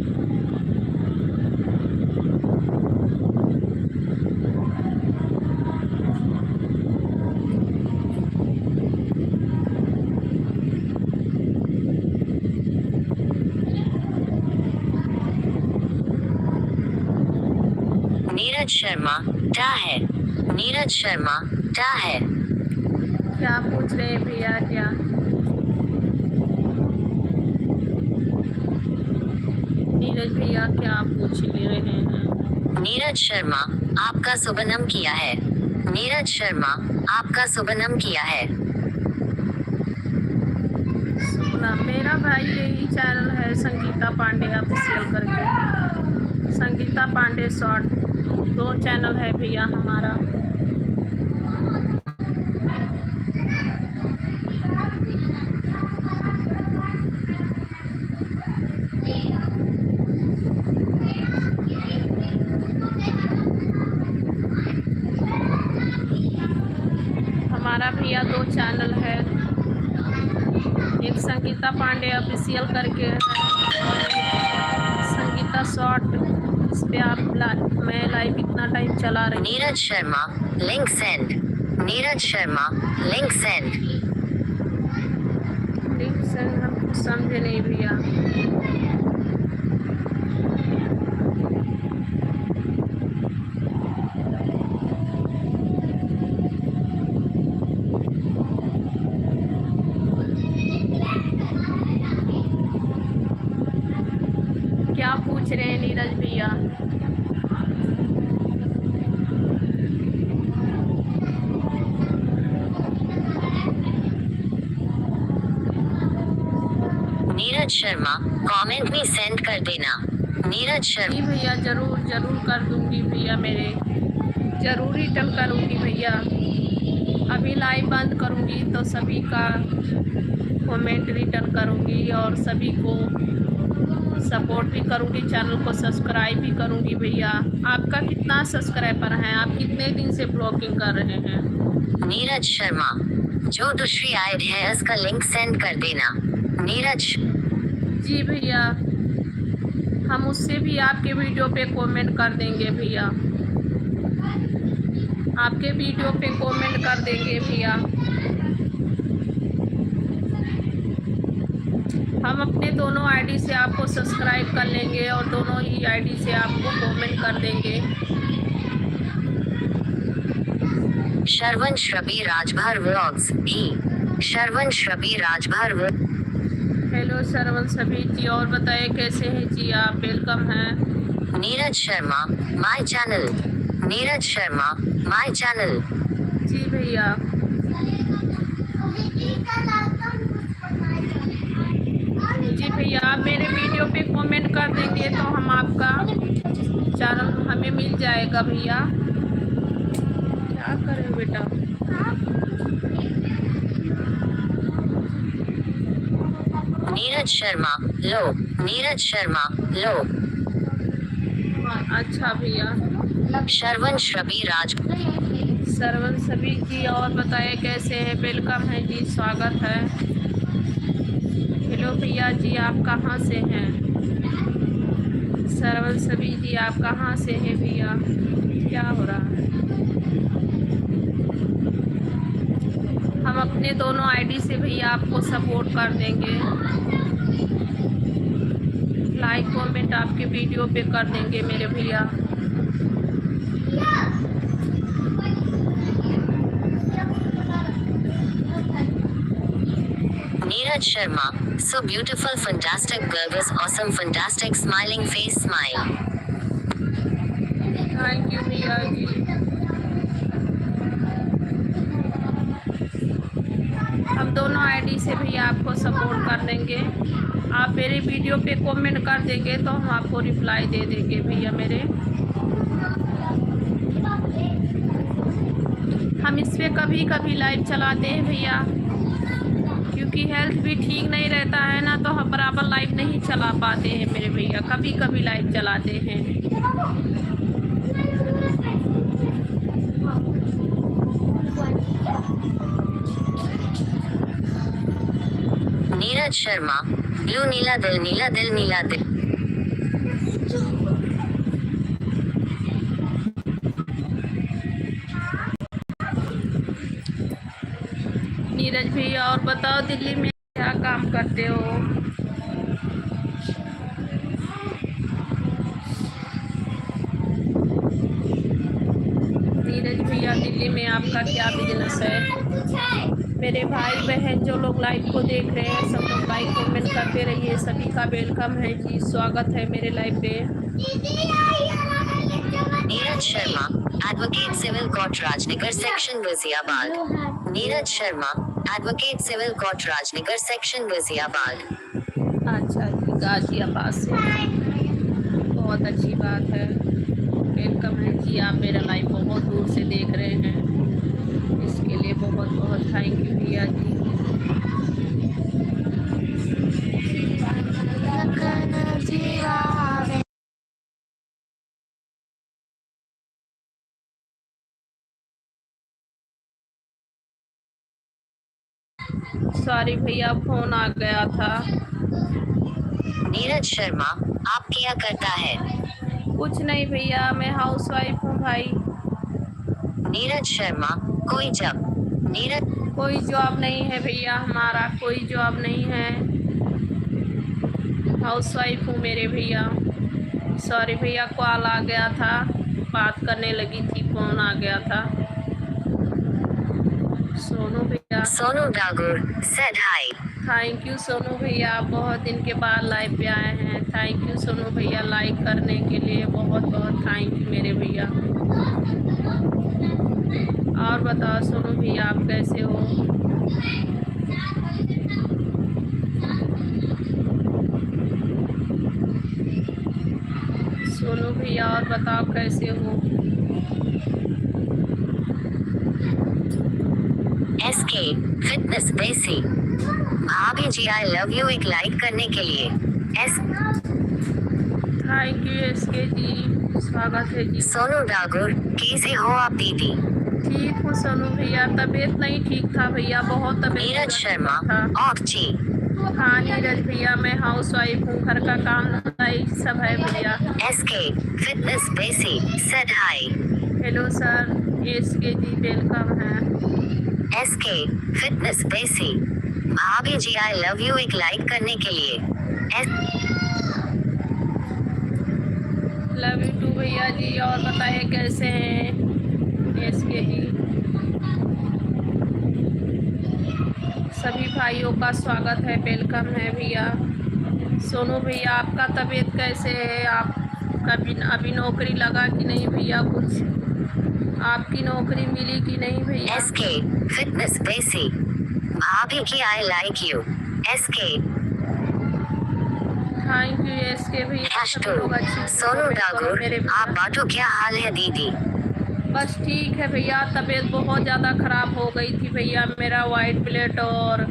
B: नीरज शर्मा क्या है। नीरज शर्मा क्या है।
A: क्या पूछ रहे हैं भैया? क्या नीरज भैया क्या पूछ ले रहे हैं?
B: नीरज शर्मा आपका शुभ नाम क्या है। नीरज शर्मा आपका शुभ नाम क्या है।
A: सुना मेरा भाई यही चैनल है संगीता पांडे ऑफिशियल करके, संगीता पांडे शॉर्ट, 2 चैनल है भैया हमारा। हमारा भैया 2 चैनल है, एक संगीता पांडे ऑफिशियल करके है और एक संगीता शॉर्ट। इस पे आप मैं लाइव इतना टाइम चला रही हूँ।
B: Neeraj Sharma link send. Neeraj Sharma link send.
A: Link send हम समझे नहीं भैया। क्या पूछ रहे हैं नीरज भैया?
B: नीरज शर्मा कमेंट में सेंड कर देना। नीरज
A: जी
B: शर्मा
A: भैया जरूर जरूर कर दूंगी भैया, मेरे जरूर रिटर्न करूंगी भैया। अभी लाइव बंद करूंगी तो सभी का कमेंट रिटर्न करूंगी और सभी को सपोर्ट भी करूंगी, चैनल को सब्सक्राइब भी करूंगी भैया। आपका कितना सब्सक्राइबर है? आप कितने दिन से ब्लॉगिंग कर रहे हैं?
B: नीरज शर्मा जो दूसरी आईडी है उसका लिंक सेंड कर देना। नीरज
A: जी भैया, हम उससे भी आपके वीडियो पे कमेंट कर देंगे भैया, आपके वीडियो पे कमेंट कर देंगे भैया। हम अपने दोनों आईडी से आपको सब्सक्राइब कर लेंगे और दोनों ही आईडी से आपको कमेंट कर देंगे।
B: श्रवण श्रबी राजभर व्लॉग्स भी। श्रवण श्रबी राजभर।
A: हेलो श्रवण सभी जी, और बताइए कैसे हैं जी आप? वेलकम हैं।
B: Neeraj Sharma my channel. Neeraj Sharma my channel.
A: जी भैया जी भैया, आप मेरे वीडियो पे कमेंट कर देंगे तो हम आपका चैनल हमें मिल जाएगा भैया। क्या करें बेटा?
B: नीरज शर्मा लो। नीरज शर्मा लो।
A: अच्छा भैया।
B: श्रवण श्रबी राज।
A: श्रवण सभी जी, और बताइए कैसे हैं? वेलकम है जी, स्वागत है। हेलो भैया जी, आप कहाँ से हैं? श्रवण सभी जी, आप कहाँ से हैं भैया? क्या हो रहा है? हम अपने दोनों आईडी से भैया आपको सपोर्ट कर देंगे, लाइक कमेंट आपके वीडियो पे कर देंगे मेरे भैया।
B: Neeraj Sharma, so beautiful, fantastic, gorgeous, awesome, fantastic, smiling face, smile.
A: Thank you भैया जी। हम दोनों आईडी से भैया आपको सपोर्ट कर देंगे। आप मेरे वीडियो पे कमेंट कर देंगे तो हम आपको रिप्लाई दे देंगे भैया मेरे। हम इस पे कभी कभी लाइव चलाते हैं भैया, क्योंकि हेल्थ भी ठीक नहीं रहता है ना, तो हम बराबर लाइव नहीं चला पाते हैं मेरे भैया, कभी कभी लाइव चलाते हैं।
B: नीरज शर्मा ब्लू नीला दिल नीला दिल नीला दिल।
A: नीरज भैया, और बताओ दिल्ली में क्या काम करते हो? नीरज भैया, दिल्ली में आपका क्या बिजनेस है? मेरे भाई बहन जो लोग लाइव को देख रहे हैं, सब लोग लाइक कमेंट करते रहिए। सभी का वेलकम है जी, स्वागत है मेरे लाइव पे।
B: Neeraj Sharma advocate civil court Rajnagar section Ghaziabad. Neeraj Sharma advocate civil court Rajnagar section Ghaziabad.
A: अच्छा जी, गाजियाबाद से, बहुत अच्छी बात है। वेलकम है जी, आप मेरा लाइव बहुत दूर से देख रहे हैं, इसके लिए बहुत बहुत थैंक यू भैया जी। सॉरी भैया, फोन आ गया था।
B: नीरज शर्मा, आप क्या करता है?
A: कुछ नहीं भैया, मैं हाउस वाइफ हूँ भाई।
B: नीरज शर्मा, कोई
A: कोई जॉब नहीं है भैया, हमारा कोई जॉब नहीं है, हाउस वाइफ हूँ मेरे भैया। सॉरी भैया, कॉल आ गया था, बात करने लगी थी, फोन आ गया था। सोनू भैया,
B: Sonu Dagur said hi.
A: Thank you Sonu भैया, आप बहुत दिन के बाद लाइव पे आए हैं। थैंक यू सोनू भैया, लाइक करने के लिए बहुत बहुत थैंक यू मेरे भैया। और बताओ सोनू भैया, आप कैसे हो? सोनू भैया और बताओ कैसे हो?
B: SK फिटनेस देसी, भाभी जी आई लव यू एक लाइक करने के लिए।
A: थैंक यू SK जी, स्वागत है जी।
B: सोनू डागुर, कैसे हो आप दीदी?
A: ठीक हूँ सोनू भैया, तबीयत नहीं ठीक था भैया, बहुत तबीयत
B: नीरज शर्मा
A: था।
B: ऑफ जी।
A: हाँ नीरज भैया, मैं हाउस वाइफ हूँ, घर का काम धंधा सब है भैया।
B: SK फिटनेस देसी सेड हाय।
A: हेलो सर, SK जी वेलकम है।
B: SK फिटनेस देसी, भाभी जी आई लव यू एक लाइक करने के लिए।
A: लव यू टू भैया जी, और बताइए कैसे हैं SK जी? सभी भाइयों का स्वागत है, वेलकम है भैया। सोनू भैया, आपका तबीयत कैसे है? आपका अभी नौकरी लगा कि नहीं भैया? कुछ आपकी नौकरी मिली कि नहीं भैया?
B: SK फिटनेस देसी, भाभी की I like you. SK
A: thank you SK भैया।
B: सोनू डागुर, आप बाटो क्या हाल है दीदी?
A: बस ठीक है भैया, तबीयत बहुत ज़्यादा ख़राब हो गई थी भैया, मेरा वाइट ब्लड और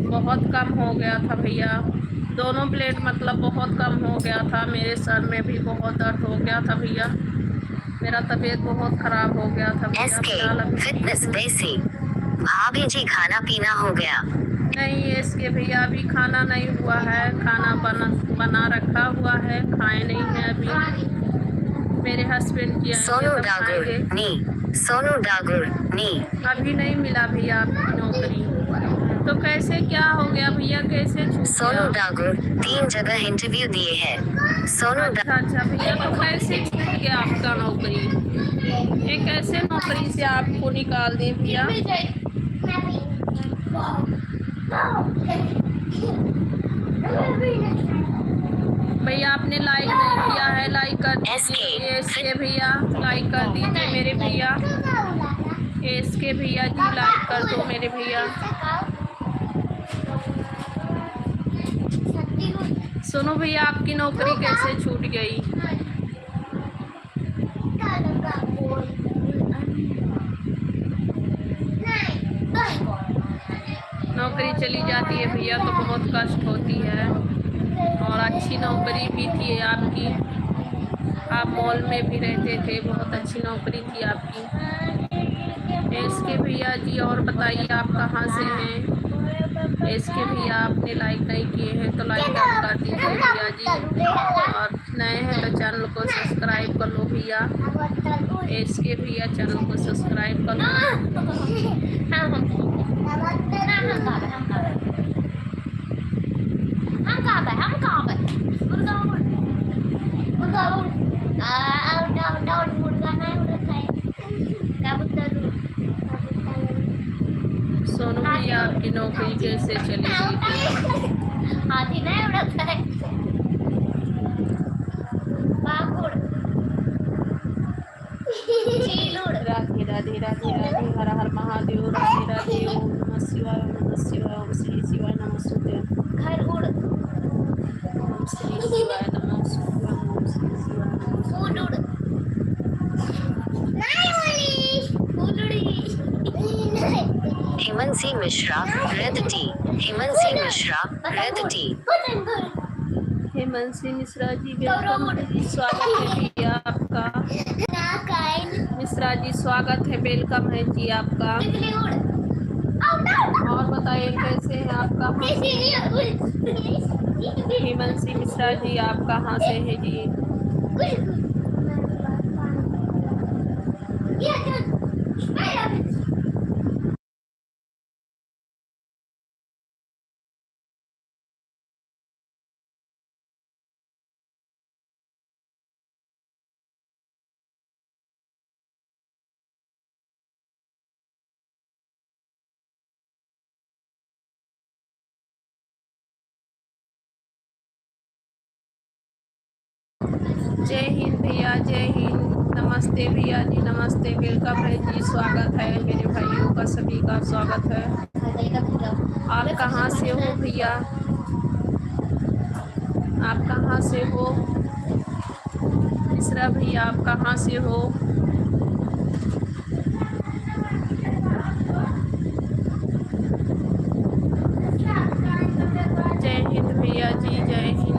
A: बहुत कम हो गया था भैया, दोनों ब्लड मतलब बहुत कम हो गया था। मेरे सर में भी बहुत दर्द हो गया था भैया, मेरा तबीयत बहुत ख़राब हो गया था भैया।
B: SK फिटनेस देसी, भाभी जी खाना पीना हो गया?
A: नहीं SK भैया, अभी खाना नहीं हुआ है, खाना बना रखा हुआ है, खाए नहीं है अभी, मेरे हस्बैंड की
B: सोनू डागुर नी, सोनू डागुर नी,
A: अभी नहीं मिला भैया आपकी नौकरी, तो कैसे क्या हो गया भैया, कैसे छूट
B: सोनू
A: गया?
B: डागुर 3 जगह इंटरव्यू दिए हैं। सोनू
A: अच्छा भैया, तो कैसे छूट गया आपका नौकरी? ये कैसे नौकरी से आपको निकाल दें भैया? भैया आपने लाइक नहीं किया है, लाइक कर दीजिए SK भैया, लाइक कर दीजिए मेरे भैया। SK भैया जी लाइक कर दो मेरे भैया। सुनो भैया, आपकी नौकरी कैसे छूट गई? नौकरी चली जाती है भैया तो बहुत कष्ट होती है, और अच्छी नौकरी भी थी आपकी, आप मॉल में भी रहते थे, बहुत अच्छी नौकरी थी आपकी। SK भैया जी और बताइए आप कहाँ से हैं? SK भैया आपने लाइक नहीं किए हैं तो लाइक आप कर दीजिए भैया जी, और नए हैं तो चैनल को सब्सक्राइब कर लो भैया। SK भैया चैनल को सब्सक्राइब कर लो। सोनू भैया आपकी नौकरी कैसे चलेगी? राधे राधे राधे राधे, हर हर महादेव, राधे राधे, ओम नमः शिवाय, ओम नमः शिवाय, ओम श्री शिवाय नमस्तुते, ओम श्री शिवाय नमस्तुते, ओम श्री शिवाय नमस्तुते।
B: Himanshi Mishra red tea, Himanshi Mishra red tea.
A: Himanshi Mishra ji welcome है जी, स्वागत है भैया आपका। मिश्रा जी स्वागत है, वेलकम है जी आपका। और बताइए कैसे है आपका? हिमांशी मिश्रा जी आप कहाँ से है जी? जय हिंद भैया, जय हिंद। नमस्ते भैया जी, नमस्ते। वेलकम है जी, स्वागत है मेरे भाइयों का, सभी का स्वागत है। आप कहाँ से हो भैया? आप कहाँ से हो? मिश्रा भैया आप कहाँ से हो? जय हिंद भैया जी, जय हिंद।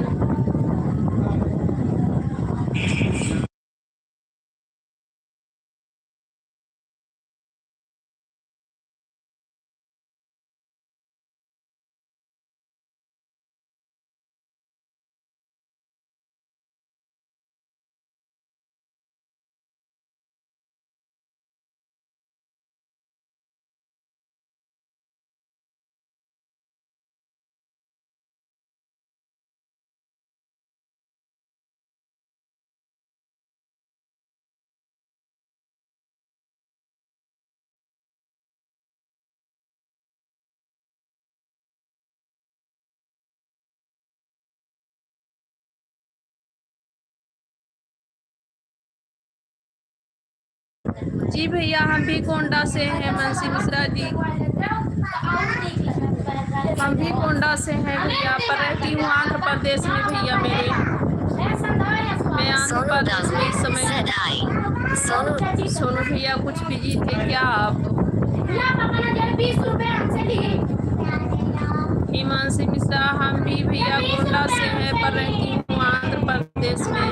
A: जी भैया हम भी गोंडा से हैं, हिमांशी मिश्रा जी। हम भी गोंडा से हैं भैया, पर रहती हूँ आंध्र प्रदेश में भैया मेरे। मैं आंध्र प्रदेश में इस समय। सोनू भैया कुछ बिजी थे क्या आप? हिमांशी मिश्रा हम भी भैया गोंडा से हैं, पर रहती हूँ आंध्र प्रदेश में।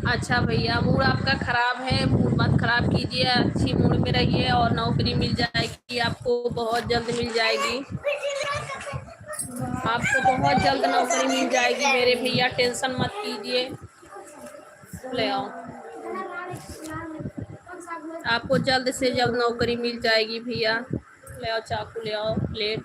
A: अच्छा भैया, मूड आपका ख़राब है, मूड मत ख़राब कीजिए, अच्छी मूड में रहिए और नौकरी मिल जाएगी आपको, बहुत जल्द मिल जाएगी आपको, बहुत जल्द नौकरी मिल जाएगी मेरे भैया, टेंशन मत कीजिए। ले आओ, आपको जल्द से जल्द नौकरी मिल जाएगी भैया। ले आओ चाकू, ले आओ प्लेट।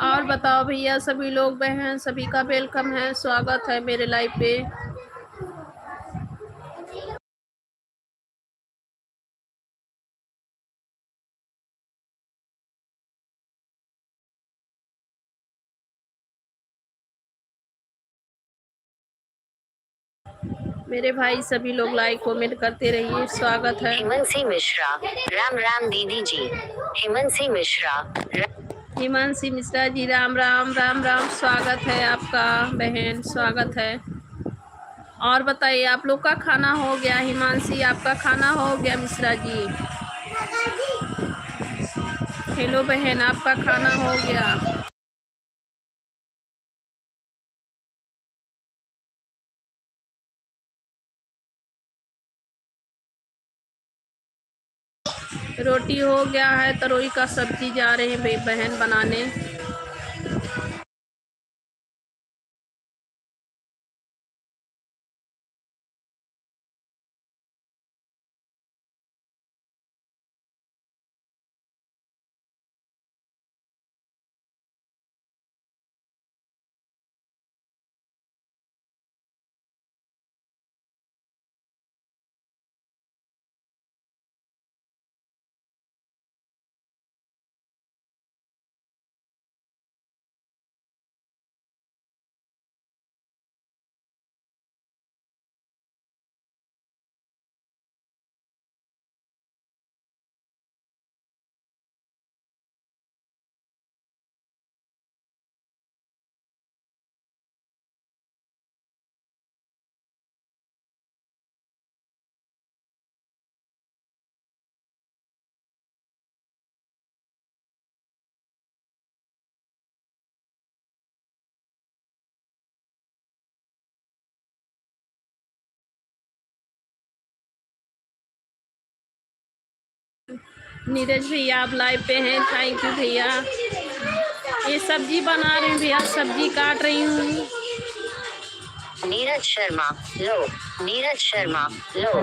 A: और बताओ भैया, सभी लोग बहन सभी का वेलकम है, स्वागत है मेरे लाइव पे। मेरे भाई सभी लोग लाइक कमेंट करते रहिए, स्वागत है।
B: हिमांशी मिश्रा, राम राम दीदी जी। हिमांशी मिश्रा,
A: हिमांशी मिश्रा जी राम राम, राम राम, स्वागत है आपका बहन, स्वागत है। और बताइए आप लोग का खाना हो गया? हिमांशी आपका खाना हो गया मिश्रा जी? हेलो बहन, आपका खाना हो गया? रोटी हो गया है, तरोई का सब्जी जा रहे हैं बहन बनाने। नीरज भैया आप लाइव पे हैं, थैंक यू भैया। ये सब्जी बना रही हूँ भैया, सब्जी काट रही हूँ।
B: नीरज शर्मा लो, नीरज शर्मा लो।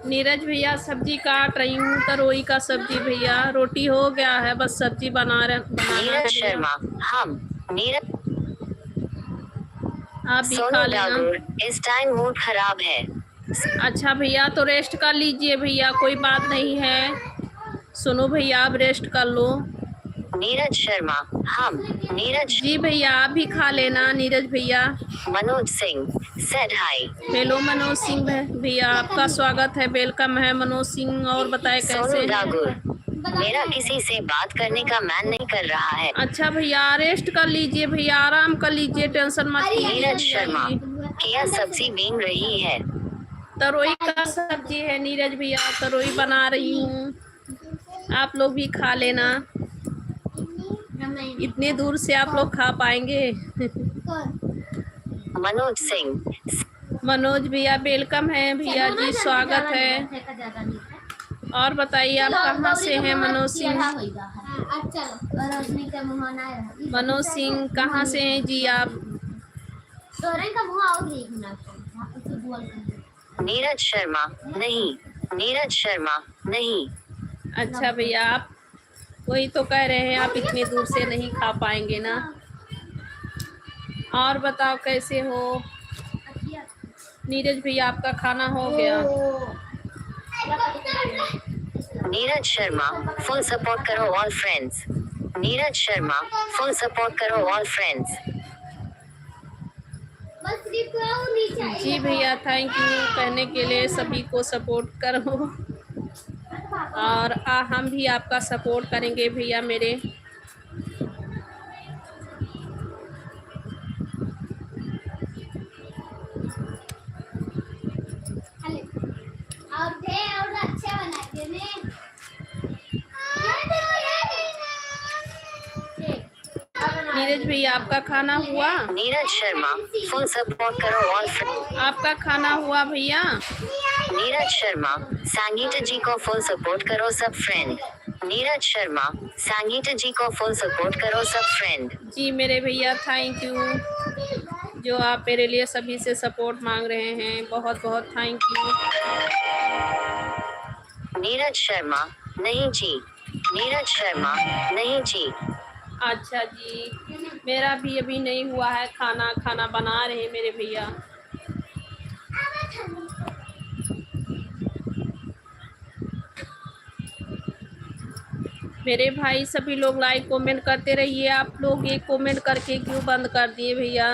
A: नीरज भैया सब्जी काट रही हूँ, तरोई का सब्जी भैया। रोटी हो गया है, बस सब्जी बनाना है
B: नीरज
A: भैया।
B: शर्मा हम नीरज
A: आप भी
B: सोनू
A: खा लेना।
B: डागोर, इस टाइम मूड खराब है।
A: अच्छा भैया, तो रेस्ट कर लीजिए भैया, कोई बात नहीं है। सुनो भैया, आप रेस्ट कर लो।
B: नीरज शर्मा हम नीरज
A: जी भैया, आप भी खा लेना नीरज भैया।
B: Manoj Singh said high.
A: Hello Manoj Singh भैया, आपका स्वागत है, वेलकम है मनोज सिंह। और बताए कैसे
B: सोनू
A: हैं?
B: डागोर, मेरा किसी से बात करने का मन नहीं कर रहा है।
A: अच्छा भैया, रेस्ट कर लीजिए भैया, आराम कर लीजिए, टेंशन मत लीजिए।
B: नीरज शर्मा क्या सब्जी बीन रही है?
A: तरोई का सब्जी है नीरज भैया, तरोई बना रही हूँ, आप लोग भी खा लेना। इतने दूर से आप लोग खा पाएंगे?
B: मनोज सिंह
A: मनोज भैया वेलकम है भैया जी, स्वागत है। और बताइए आप कहाँ से हैं मनोज सिंह? मनोज सिंह कहाँ से हैं जी आप?
B: नीरज शर्मा नहीं, नीरज शर्मा नहीं।
A: अच्छा भैया, आप वही तो कह रहे हैं, आप इतनी दूर से नहीं खा पाएंगे ना। और बताओ कैसे हो नीरज भैया, आपका खाना हो गया?
B: नीरज शर्मा फुल सपोर्ट करो all friends. Neeraj Sharma full support करो ऑल फ्रेंड्स।
A: जी भैया, थैंक यू कहने के लिए, सभी को सपोर्ट करो। और हम भी आपका सपोर्ट करेंगे भैया मेरे। और अच्छे बनाते हैं। नीरज भैया आपका खाना हुआ?
B: नीरज शर्मा फुल सपोर्ट करो ऑल फ्रेंड्स।
A: आपका खाना हुआ भैया?
B: नीरज शर्मा संगीता जी को फुल सपोर्ट करो सब फ्रेंड। नीरज शर्मा संगीता जी को फुल सपोर्ट करो सब फ्रेंड।
A: जी मेरे भैया, थैंक यू जो आप मेरे लिए सभी से सपोर्ट मांग रहे हैं, बहुत बहुत थैंक यू।
B: नीरज शर्मा नहीं जी, नीरज शर्मा नहीं जी।
A: अच्छा जी, मेरा भी अभी नहीं हुआ है खाना, खाना बना रहे हैं मेरे भैया। मेरे भाई सभी लोग लाइक कमेंट करते रहिए। आप लोग एक कमेंट करके क्यों बंद कर दिए भैया?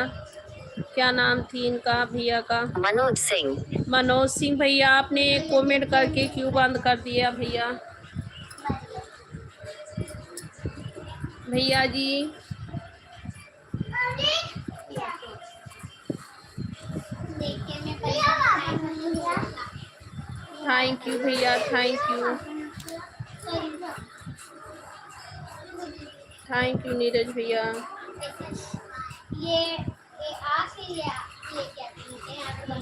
A: क्या नाम थी इनका भैया का?
B: मनोज सिंह।
A: मनोज सिंह भैया, आपने एक कमेंट करके क्यों बंद कर दिया भैया? भैया जी थैंक यू भैया, thank you, thank you Neeraj भैया।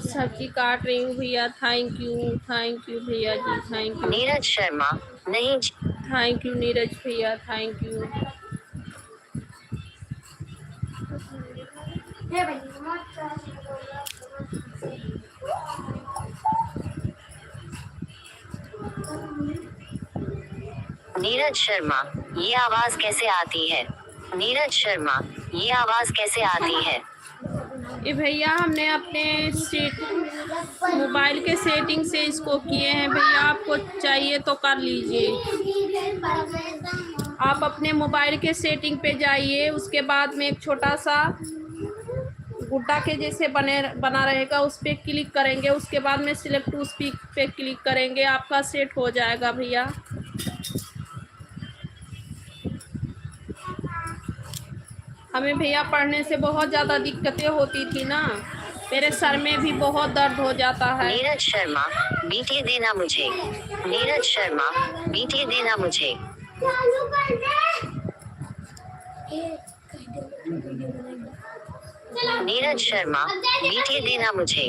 A: सब्जी काट रही हूँ भैया, थैंक यू भैया जी, थैंक यू,
B: नीरज शर्मा नहीं
A: थैंक यू नीरज भैया, थैंक यू।
B: नीरज शर्मा ये आवाज कैसे आती है? नीरज शर्मा ये आवाज कैसे आती है?
A: ये भैया हमने अपने मोबाइल के सेटिंग से इसको किए हैं भैया, आपको चाहिए तो कर लीजिए। आप अपने मोबाइल के सेटिंग पे जाइए, उसके बाद में एक छोटा सा गुड्डा के जैसे बना रहेगा, उस पर क्लिक करेंगे, उसके बाद में सिलेक्ट टू स्पीक पे क्लिक करेंगे, आपका सेट हो जाएगा भैया। हमें भैया पढ़ने से बहुत ज़्यादा दिक्कतें होती थी ना, मेरे सर में भी बहुत दर्द हो जाता है।
B: नीरज शर्मा बीटी देना मुझे। नीरज शर्मा बीटी देना मुझे। नीरज शर्मा बीटी देना मुझे।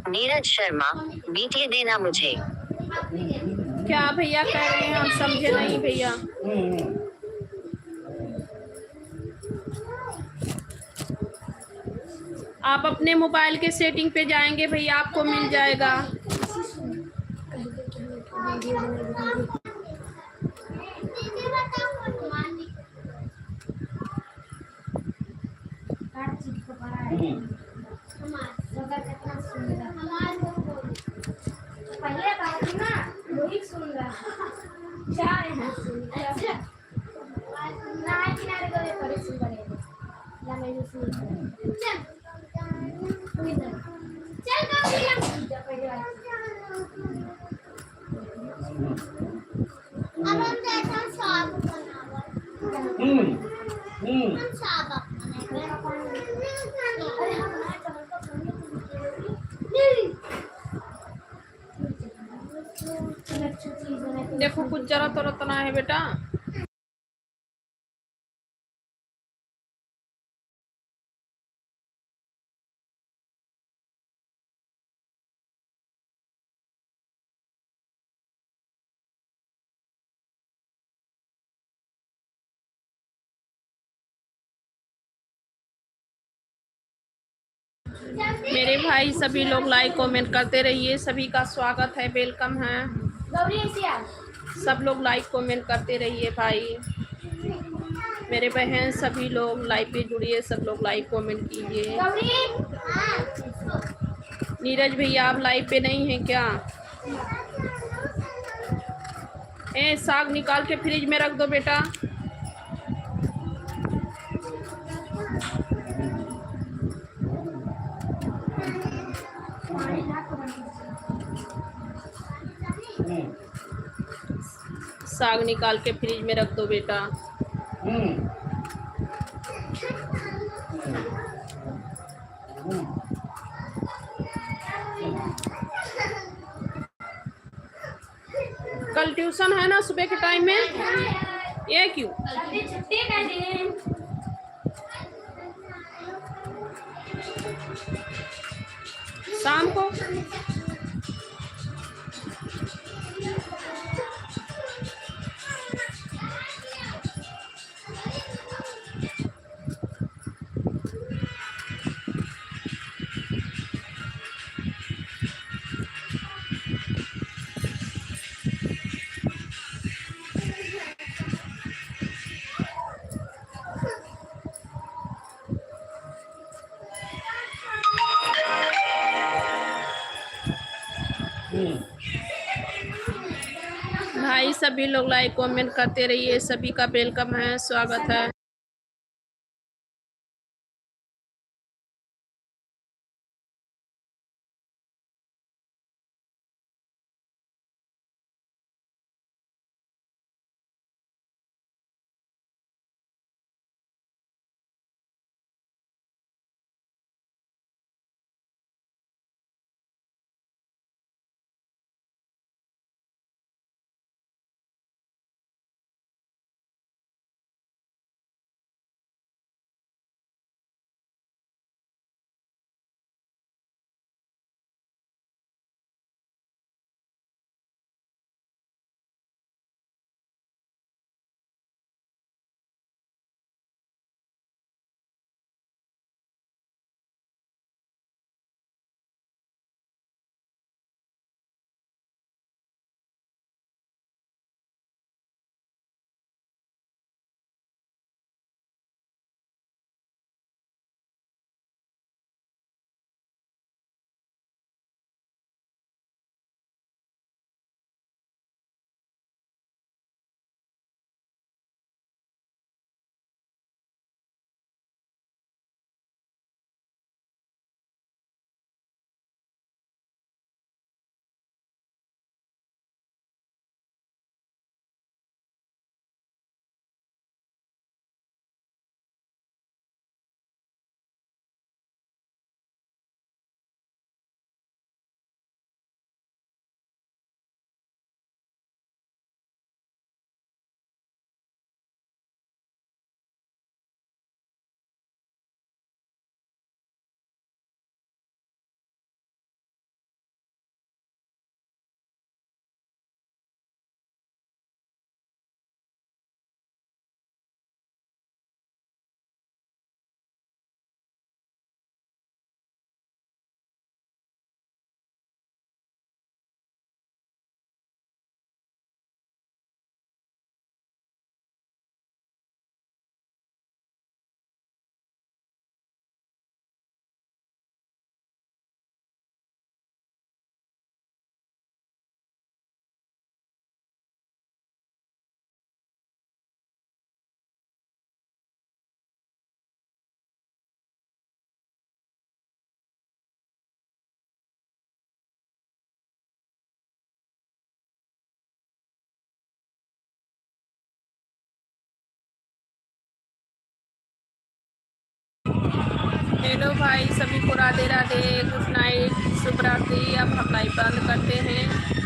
B: नीरज शर्मा बीटी देना मुझे।
A: क्या भैया कह रहे हैं, हम समझे नहीं भैया। आप अपने मोबाइल के सेटिंग पे जाएंगे भैया, आपको मिल जाएगा। देखो कुछ जरा तो रतना है बेटा। मेरे भाई सभी लोग लाइक कमेंट करते रहिए, सभी का स्वागत है, वेलकम है। सब लोग लाइक कमेंट करते रहिए भाई, मेरे बहन सभी लोग लाइव पे जुड़िए, सब लोग लाइक कमेंट कीजिए। नीरज भैया आप लाइव पे नहीं हैं क्या? साग निकाल के फ्रिज में रख दो बेटा। साग निकाल के फ्रिज में रख दो बेटा। कल ट्यूशन है ना सुबह के टाइम में, ये क्यों? शाम को भाई सभी लोग लाइक कमेंट करते रहिए, सभी का वेलकम है, स्वागत है। हेलो भाई, सभी को राधे राधे, गुड नाइट, शुभ रात्रि। अब हम लाइव बंद करते हैं।